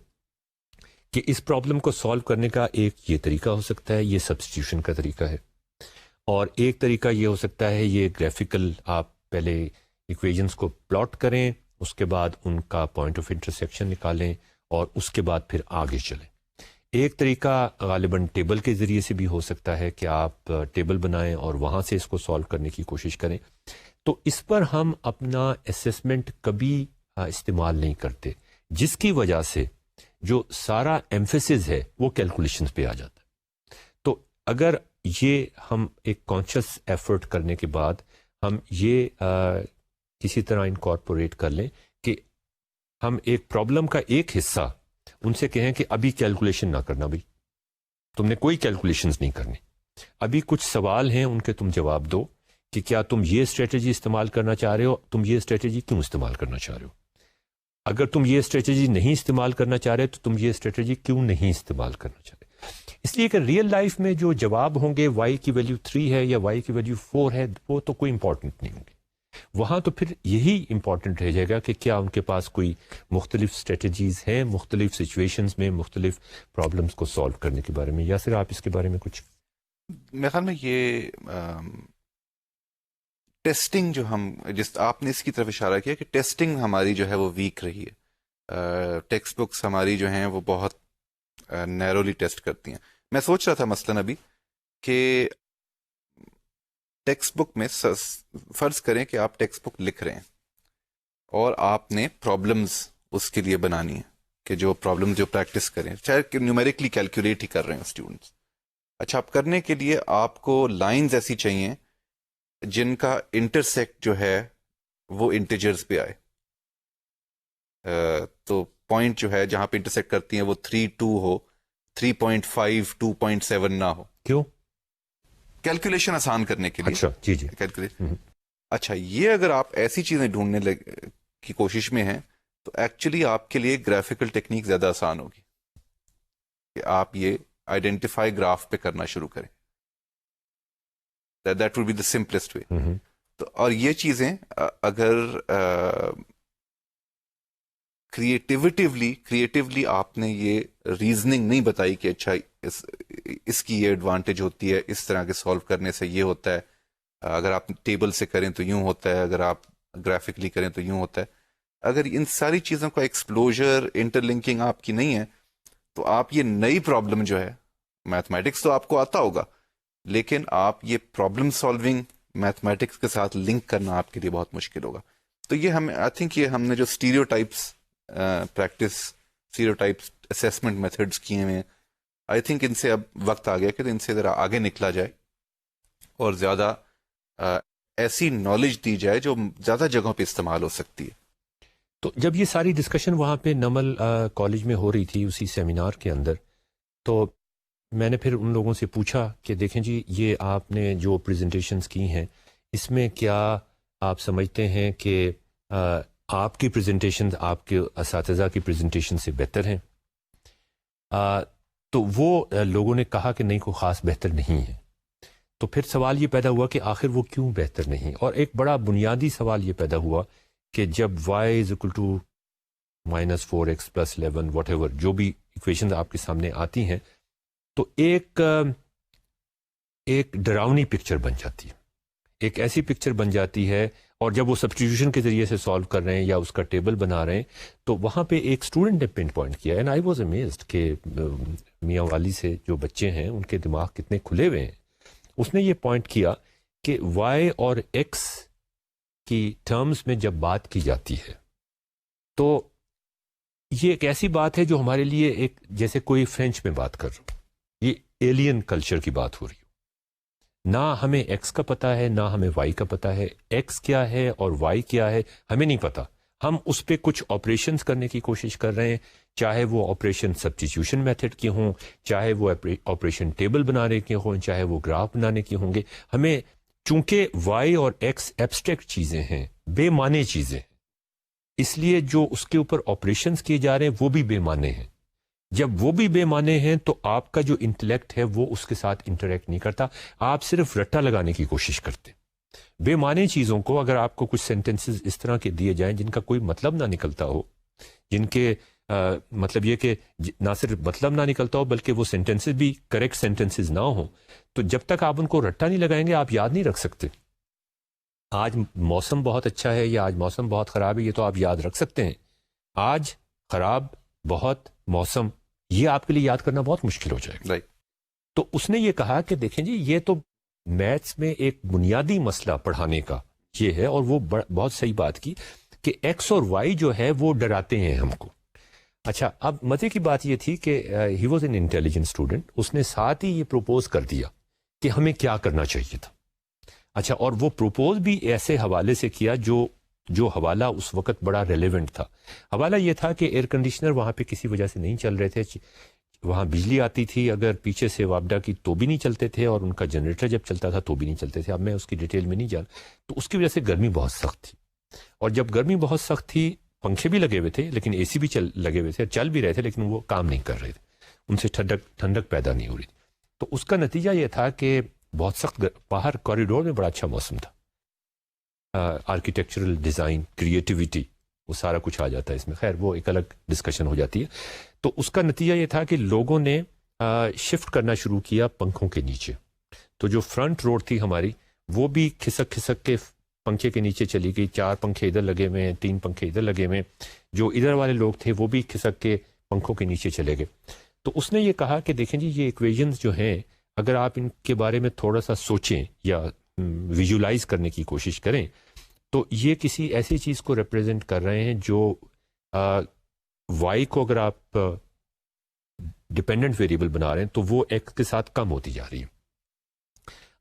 [SPEAKER 1] کہ اس پرابلم کو سالو کرنے کا ایک یہ طریقہ ہو سکتا ہے, یہ سبسٹیوشن کا طریقہ ہے, اور ایک طریقہ یہ ہو سکتا ہے یہ گرافیکل, آپ پہلے ایکویشنز کو پلاٹ کریں, اس کے بعد ان کا پوائنٹ آف انٹرسیکشن نکالیں, اور اس کے بعد پھر آگے چلیں. ایک طریقہ غالباً ٹیبل کے ذریعے سے بھی ہو سکتا ہے کہ آپ ٹیبل بنائیں اور وہاں سے اس کو سالو کرنے کی کوشش کریں. تو اس پر ہم اپنا اسیسمنٹ کبھی استعمال نہیں کرتے, جس کی وجہ سے جو سارا ایمفیسس ہے وہ کیلکولیشنز پہ آ جاتا ہے. تو اگر یہ ہم ایک کانشیس ایفرٹ کرنے کے بعد ہم یہ کسی طرح انکارپوریٹ کر لیں کہ ہم ایک پرابلم کا ایک حصہ ان سے کہیں کہ ابھی کیلکولیشن نہ کرنا, بھائی تم نے کوئی کیلکولیشنز نہیں کرنی, ابھی کچھ سوال ہیں ان کے تم جواب دو کہ کیا تم یہ اسٹریٹجی استعمال کرنا چاہ رہے ہو, تم یہ اسٹریٹجی کیوں استعمال کرنا چاہ رہے ہو, اگر تم یہ اسٹریٹجی نہیں استعمال کرنا چاہ رہے تو تم یہ اسٹریٹجی کیوں نہیں استعمال کرنا چاہ رہے. اس لیے کہ ریئل لائف میں جو جواب ہوں گے y کی ویلیو 3 ہے یا y کی ویلیو 4 ہے, وہ تو کوئی امپورٹنٹ نہیں ہوں گے. وہاں تو پھر یہی امپورٹنٹ رہ جائے گا کہ کیا ان کے پاس کوئی مختلف اسٹریٹجیز ہیں مختلف سچویشنز میں مختلف پرابلمس کو سالو کرنے کے بارے میں. یاسر, آپ اس کے بارے میں کچھ؟
[SPEAKER 2] میرے خیال میں یہ ٹیسٹنگ جو ہم جس آپ نے اس کی طرف اشارہ کیا کہ ٹیسٹنگ ہماری جو ہے وہ ویک رہی ہے. ٹیکسٹ بکس ہماری جو ہیں وہ بہت نیرولی ٹیسٹ کرتی ہیں. میں سوچ رہا تھا مثلاً ابھی کہ ٹیکسٹ بک میں فرض کریں کہ آپ ٹیکسٹ بک لکھ رہے ہیں اور آپ نے پرابلمز اس کے لیے بنانی ہے کہ جو پرابلم جو پریکٹس کریں, چاہے نیومیرکلی کیلکولیٹ ہی کر رہے ہیں اسٹوڈنٹس. اچھا, اب کرنے کے لیے آپ کو لائنز ایسی چاہیے جن کا انٹرسیکٹ جو ہے وہ انٹیجرز پہ آئے. تو پوائنٹ جو ہے جہاں پہ انٹرسیکٹ کرتی ہیں وہ 3.2 ہو, 3.5 2.7 نہ ہو.
[SPEAKER 1] کیوں؟
[SPEAKER 2] کیلکولیشن آسان کرنے کے لیے.
[SPEAKER 1] اچھا جی جی.
[SPEAKER 2] کیلکولیشن. اچھا, یہ اگر آپ ایسی چیزیں ڈھونڈنے کی کوشش میں ہیں تو ایکچولی آپ کے لیے گرافیکل ٹیکنیک زیادہ آسان ہوگی کہ آپ یہ آئیڈینٹیفائی گراف پہ کرنا شروع کریں. That will be the simplest way. تو اور یہ چیزیں اگر کریٹیولی آپ نے یہ ریزننگ نہیں بتائی کہ اچھا اس کی یہ ایڈوانٹیج ہوتی ہے, اس طرح کے سالو کرنے سے یہ ہوتا ہے, اگر آپ ٹیبل سے کریں تو یوں ہوتا ہے, اگر آپ گرافکلی کریں تو یوں ہوتا ہے, اگر ان ساری چیزوں کا ایکسپلوژر انٹر لنکنگ آپ کی نہیں ہے تو آپ یہ نئی پرابلم جو ہے, میتھمیٹکس تو آپ کو آتا ہوگا لیکن آپ یہ پرابلم سالونگ میتھمیٹکس کے ساتھ لنک کرنا آپ کے لیے بہت مشکل ہوگا. تو یہ ہم آئی تھنک یہ ہم نے جو stereo types practice stereo types assessment methods کیے ہوئے ہیں, آئی تھنک ان سے اب وقت آ گیا کہ ان سے ذرا آگے نکلا جائے اور زیادہ ایسی نالج دی جائے جو زیادہ جگہوں پہ استعمال ہو سکتی ہے.
[SPEAKER 1] تو جب یہ ساری ڈسکشن وہاں پہ نمل کالج میں ہو رہی تھی اسی سیمینار کے اندر, تو میں نے پھر ان لوگوں سے پوچھا کہ دیکھیں جی یہ آپ نے جو پریزنٹیشنز کی ہیں اس میں کیا آپ سمجھتے ہیں کہ آپ کی پریزنٹیشنز آپ کے اساتذہ کی پریزنٹیشن سے بہتر ہیں؟ تو وہ لوگوں نے کہا کہ نہیں, کوئی خاص بہتر نہیں ہے. تو پھر سوال یہ پیدا ہوا کہ آخر وہ کیوں بہتر نہیں, اور ایک بڑا بنیادی سوال یہ پیدا ہوا کہ جب y -4x + 11 واٹ ایور جو بھی ایکویشنز آپ کے سامنے آتی ہیں تو ایک ڈراؤنی پکچر بن جاتی ہے, ایک ایسی پکچر بن جاتی ہے. اور جب وہ سبسٹیٹیوشن کے ذریعے سے سالو کر رہے ہیں یا اس کا ٹیبل بنا رہے ہیں تو وہاں پہ ایک اسٹوڈنٹ نے پن پوائنٹ کیا, اینڈ آئی واز امیزڈ کہ میاں والی سے جو بچے ہیں ان کے دماغ کتنے کھلے ہوئے ہیں. اس نے یہ پوائنٹ کیا کہ y اور x کی ٹرمز میں جب بات کی جاتی ہے تو یہ ایک ایسی بات ہے جو ہمارے لیے ایک جیسے کوئی فرینچ میں بات کر رہا ہوں, یہ ایلین کلچر کی بات ہو رہی ہو. نہ ہمیں x کا پتہ ہے نہ ہمیں y کا پتہ ہے. x کیا ہے اور y کیا ہے ہمیں نہیں پتہ. ہم اس پہ کچھ آپریشنز کرنے کی کوشش کر رہے ہیں, چاہے وہ آپریشن سبسٹیٹیوشن میتھڈ کے ہوں, چاہے وہ آپریشن ٹیبل بنانے کے ہوں, چاہے وہ گراف بنانے کے ہوں گے. ہمیں چونکہ y اور x ایبسٹریکٹ چیزیں ہیں, بے معنی چیزیں ہیں, اس لیے جو اس کے اوپر آپریشنز کیے جا رہے ہیں وہ بھی بے معنی ہیں. جب وہ بھی بے معنی ہیں تو آپ کا جو انٹلیکٹ ہے وہ اس کے ساتھ انٹریکٹ نہیں کرتا, آپ صرف رٹا لگانے کی کوشش کرتے. بے معنی چیزوں کو اگر آپ کو کچھ سینٹنسز اس طرح کے دیے جائیں جن کا کوئی مطلب نہ نکلتا ہو, جن کے مطلب یہ کہ نہ صرف مطلب نہ نکلتا ہو بلکہ وہ سینٹنسز بھی کریکٹ سینٹنسز نہ ہوں, تو جب تک آپ ان کو رٹا نہیں لگائیں گے آپ یاد نہیں رکھ سکتے. آج موسم بہت اچھا ہے یا آج موسم بہت خراب ہے یہ تو آپ یاد رکھ سکتے ہیں. آج خراب بہت موسم یہ آپ کے لیے یاد کرنا بہت مشکل ہو جائے گا. تو اس نے یہ کہا کہ دیکھیں جی یہ تو میتھس میں ایک بنیادی مسئلہ پڑھانے کا یہ ہے, اور وہ بہت صحیح بات کی کہ ایکس اور وائی جو ہے وہ ڈراتے ہیں ہم کو. اچھا, اب مزے کی بات یہ تھی کہ he was an intelligent student, اس نے ساتھ ہی یہ پروپوز کر دیا کہ ہمیں کیا کرنا چاہیے تھا. اچھا, اور وہ پروپوز بھی ایسے حوالے سے کیا جو حوالہ اس وقت بڑا ریلیونٹ تھا. حوالہ یہ تھا کہ ایئر کنڈیشنر وہاں پہ کسی وجہ سے نہیں چل رہے تھے, وہاں بجلی آتی تھی اگر پیچھے سے وابڈا کی تو بھی نہیں چلتے تھے, اور ان کا جنریٹر جب چلتا تھا تو بھی نہیں چلتے تھے. اب میں اس کی ڈیٹیل میں نہیں جان, تو اس کی وجہ سے گرمی بہت سخت تھی, اور جب گرمی بہت سخت تھی پنکھے بھی لگے ہوئے تھے لیکن اے سی بھی لگے ہوئے تھے, چل بھی رہے تھے لیکن وہ کام نہیں کر رہے تھے, ان سے ٹھنڈک پیدا نہیں ہو رہی تھی. تو اس کا نتیجہ یہ تھا کہ بہت سخت باہر کوریڈور میں بڑا اچھا موسم تھا, آرکیٹیکچرل ڈیزائن, کریٹیوٹی, وہ سارا کچھ آ جاتا ہے اس میں. خیر وہ ایک الگ ڈسکشن ہو جاتی ہے. تو اس کا نتیجہ یہ تھا کہ لوگوں نے شفٹ کرنا شروع کیا پنکھوں کے نیچے. تو جو فرنٹ روڈ تھی ہماری وہ بھی کھسک کھسک کے پنکھے کے نیچے چلی گئی, 4 پنکھے ادھر لگے ہوئے ہیں, 3 پنکھے ادھر لگے ہوئے ہیں, جو ادھر والے لوگ تھے وہ بھی کھسک کے پنکھوں کے نیچے چلے گئے. تو اس نے یہ کہا کہ دیکھیں جی یہ ایکویژنز جو ہیں اگر آپ ان کے بارے میں تھوڑا سا سوچیں یا ویژولائز کرنے کی کوشش کریں تو یہ کسی ایسی چیز کو ریپرزینٹ کر رہے ہیں جو وائی کو اگر آپ ڈپینڈنٹ ویریبل بنا رہے ہیں تو وہ ایکس کے ساتھ کم ہوتی جا رہی ہے.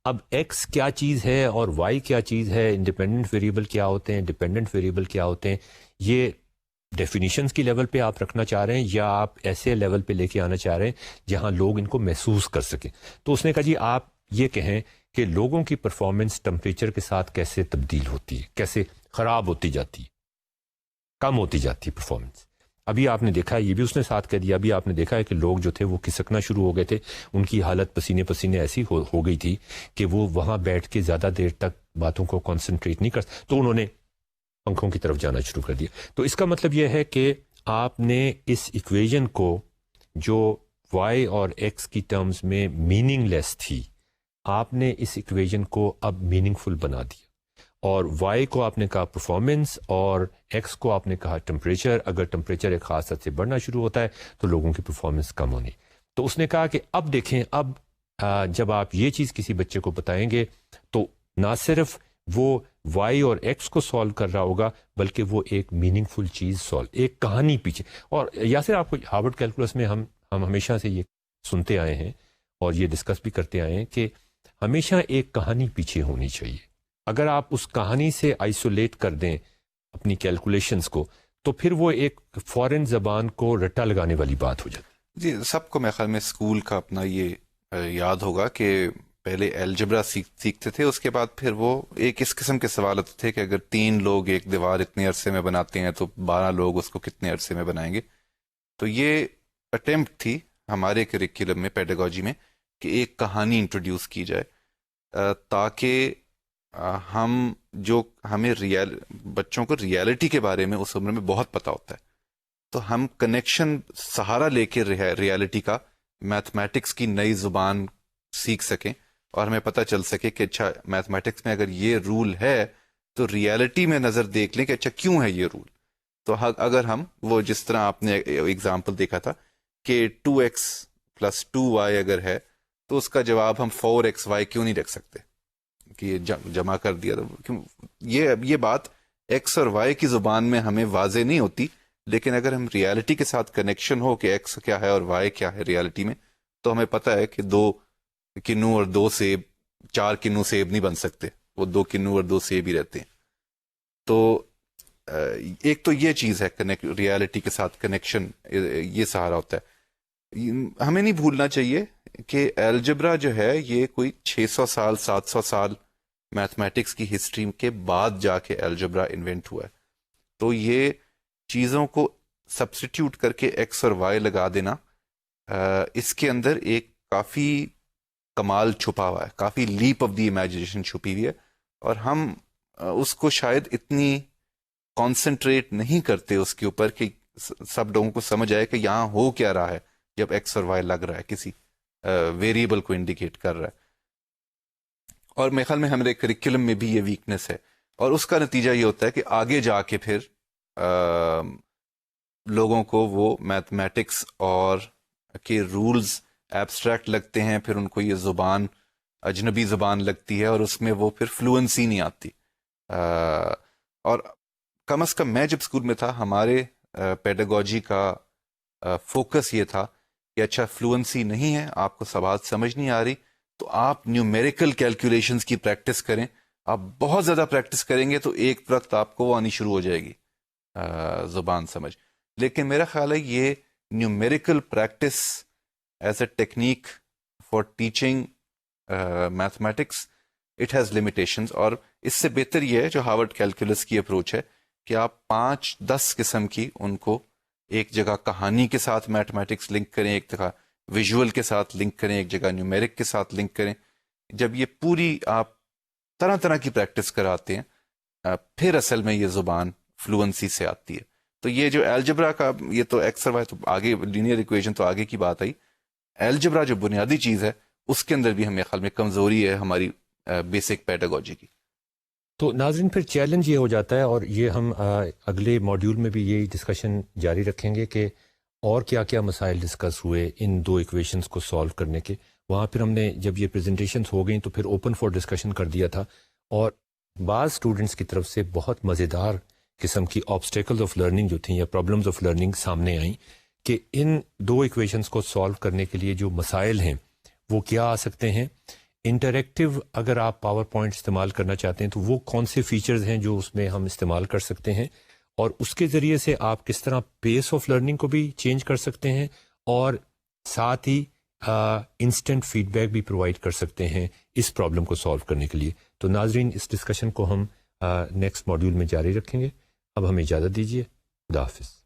[SPEAKER 1] اب ایکس کیا چیز ہے اور وائی کیا چیز ہے, انڈیپینڈنٹ ویریبل کیا ہوتے ہیں, ڈپینڈنٹ ویریبل کیا ہوتے ہیں, یہ ڈیفینیشنز کی لیول پہ آپ رکھنا چاہ رہے ہیں یا آپ ایسے لیول پہ لے کے آنا چاہ رہے ہیں جہاں لوگ ان کو محسوس کر سکیں. تو اس نے کہا جی آپ یہ کہیں کہ لوگوں کی پرفارمنس ٹمپریچر کے ساتھ کیسے تبدیل ہوتی ہے, کیسے خراب ہوتی جاتی ہے, کم ہوتی جاتی ہے پرفارمنس. ابھی آپ نے دیکھا ہے, یہ بھی اس نے ساتھ کہہ دیا, ابھی آپ نے دیکھا ہے کہ لوگ جو تھے وہ کھسکنا شروع ہو گئے تھے, ان کی حالت پسینے پسینے ایسی ہو گئی تھی کہ وہ وہاں بیٹھ کے زیادہ دیر تک باتوں کو کانسنٹریٹ نہیں کر, تو انہوں نے پنکھوں کی طرف جانا شروع کر دیا. تو اس کا مطلب یہ ہے کہ آپ نے اس ایکویژن کو جو وائی اور ایکس کی ٹرمز میں میننگ لیس تھی, آپ نے اس ایکویژن کو اب میننگ فل بنا دیا, اور وائی کو آپ نے کہا پرفارمنس اور ایکس کو آپ نے کہا ٹمپریچر. اگر ٹمپریچر ایک خاص حد سے بڑھنا شروع ہوتا ہے تو لوگوں کی پرفارمنس کم ہونی. تو اس نے کہا کہ اب دیکھیں, اب جب آپ یہ چیز کسی بچے کو بتائیں گے تو نہ صرف وہ وائی اور ایکس کو سالو کر رہا ہوگا بلکہ وہ ایک میننگ فل چیز سالو, ایک کہانی پیچھے. اور یاسر آپ کو ہارورڈ کیلکولس میں ہم ہمیشہ سے یہ سنتے آئے ہیں اور یہ ڈسکس بھی کرتے آئے ہیں کہ ہمیشہ ایک کہانی پیچھے ہونی چاہیے. اگر آپ اس کہانی سے آئسولیٹ کر دیں اپنی کیلکولیشنز کو تو پھر وہ ایک فورن زبان کو رٹا لگانے والی بات ہو جاتی.
[SPEAKER 2] جی, سب کو میرے خیال میں اسکول کا اپنا یہ یاد ہوگا کہ پہلے الجبرا سیکھتے تھے, اس کے بعد پھر وہ ایک اس قسم کے سوالات تھے کہ اگر 3 لوگ ایک دیوار اتنے عرصے میں بناتے ہیں تو 12 لوگ اس کو کتنے عرصے میں بنائیں گے. تو یہ اٹیمپٹ تھی ہمارے کریکولم میں, پیڈاگوجی میں, کہ ایک کہانی انٹروڈیوس کی جائے تاکہ ہم جو ہمیں بچوں کو ریالٹی کے بارے میں اس عمر میں بہت پتہ ہوتا ہے, تو ہم کنیکشن سہارا لے کے ریالٹی کا میتھمیٹکس کی نئی زبان سیکھ سکیں اور ہمیں پتہ چل سکے کہ اچھا میتھمیٹکس میں اگر یہ رول ہے تو ریالٹی میں نظر دیکھ لیں کہ اچھا کیوں ہے یہ رول. تو اگر ہم وہ جس طرح آپ نے ایگزامپل دیکھا تھا کہ 2x + 2y اگر ہے تو اس کا جواب ہم 4xy کیوں نہیں رکھ سکتے کہ یہ جمع کر دیا. تو یہ بات ایکس اور وائی کی زبان میں ہمیں واضح نہیں ہوتی, لیکن اگر ہم ریالٹی کے ساتھ کنیکشن ہو کہ ایکس کیا ہے اور وائی کیا ہے ریالٹی میں, تو ہمیں پتہ ہے کہ 2 کنو اور 2 سیب 4 کنو سیب نہیں بن سکتے, وہ 2 کنو اور 2 سیب ہی رہتے ہیں. تو ایک تو یہ چیز ہے ریالٹی کے ساتھ کنیکشن, یہ سہارا ہوتا ہے. ہمیں نہیں بھولنا چاہیے کہ الجبرا جو ہے یہ کوئی 600 سال 700 سال میتھمیٹکس کی ہسٹری کے بعد جا کے الجبرا انوینٹ ہوا ہے. تو یہ چیزوں کو سبسٹیٹیوٹ کر کے ایکس اور وائی لگا دینا, اس کے اندر ایک کافی کمال چھپا ہوا ہے, کافی لیپ آف دی امیجنیشن چھپی ہوئی ہے, اور ہم اس کو شاید اتنی کانسنٹریٹ نہیں کرتے اس کے اوپر کہ سب لوگوں کو سمجھ آئے کہ یہاں ہو کیا رہا ہے جب ایکس اور وائی لگ رہا ہے, کسی ویریبل کو انڈیکیٹ کر رہا ہے. اور میرے خیال میں ہمارے کریکولم میں بھی یہ ویکنس ہے, اور اس کا نتیجہ یہ ہوتا ہے کہ آگے جا کے پھر لوگوں کو وہ میتھمیٹکس اور کے رولز ایبسٹریکٹ لگتے ہیں, پھر ان کو یہ زبان اجنبی زبان لگتی ہے اور اس میں وہ پھر فلوئنسی نہیں آتی. اور کم از کم میں جب اسکول میں تھا ہمارے پیڈاگوجی کا فوکس یہ تھا کہ اچھا فلوئنسی نہیں ہے, آپ کو سوال سمجھ نہیں آ رہی تو آپ نیومیریکل کیلکولیشنز کی پریکٹس کریں. آپ بہت زیادہ پریکٹس کریں گے تو ایک وقت آپ کو وہ آنی شروع ہو جائے گی زبان سمجھ. لیکن میرا خیال ہے یہ numerical practice as a technique for teaching mathematics it has limitations, اور اس سے بہتر یہ ہے جو ہارورڈ کیلکولس کی اپروچ ہے کہ آپ 5-10 قسم کی ان کو ایک جگہ کہانی کے ساتھ میتھمیٹکس لنک کریں, ایک جگہ ویژول کے ساتھ لنک کریں, ایک جگہ نیومیرک کے ساتھ لنک کریں. جب یہ پوری آپ طرح طرح کی پریکٹس کراتے ہیں پھر اصل میں یہ زبان فلوئنسی سے آتی ہے. تو یہ جو الجبرا کا یہ تو ایکس اور وائی تو آگے, لینئر ایکویشن تو آگے کی بات آئی, الجبرا جو بنیادی چیز ہے اس کے اندر بھی ہمیں خیال میں کمزوری ہے ہماری بیسک پیڈاگوجی کی.
[SPEAKER 1] تو ناظرین پھر چیلنج یہ ہو جاتا ہے، اور یہ ہم اگلے ماڈیول میں بھی یہی ڈسکشن جاری رکھیں گے کہ اور کیا کیا مسائل ڈسکس ہوئے ان دو ایکویشنز کو سالو کرنے کے. وہاں پھر ہم نے جب یہ پریزنٹیشنز ہو گئیں تو پھر اوپن فار ڈسکشن کر دیا تھا، اور بعض اسٹوڈنٹس کی طرف سے بہت مزیدار قسم کی آبسٹیکلز آف لرننگ جو تھیں یا پرابلمز آف لرننگ سامنے آئیں کہ ان دو ایکویشنز کو سالو کرنے کے لیے جو مسائل ہیں وہ کیا آ سکتے ہیں. انٹریکٹیو اگر آپ پاور پوائنٹ استعمال کرنا چاہتے ہیں تو وہ کون سے فیچرز ہیں جو اس میں ہم استعمال کر سکتے ہیں، اور اس کے ذریعے سے آپ کس طرح پیس آف لرننگ کو بھی چینج کر سکتے ہیں، اور ساتھ ہی انسٹنٹ فیڈ بیک بھی پرووائڈ کر سکتے ہیں اس پرابلم کو سالو کرنے کے لیے. تو ناظرین اس ڈسکشن کو ہم نیکسٹ ماڈیول میں جاری رکھیں گے. اب ہمیں اجازت دیجیے. خدا حافظ.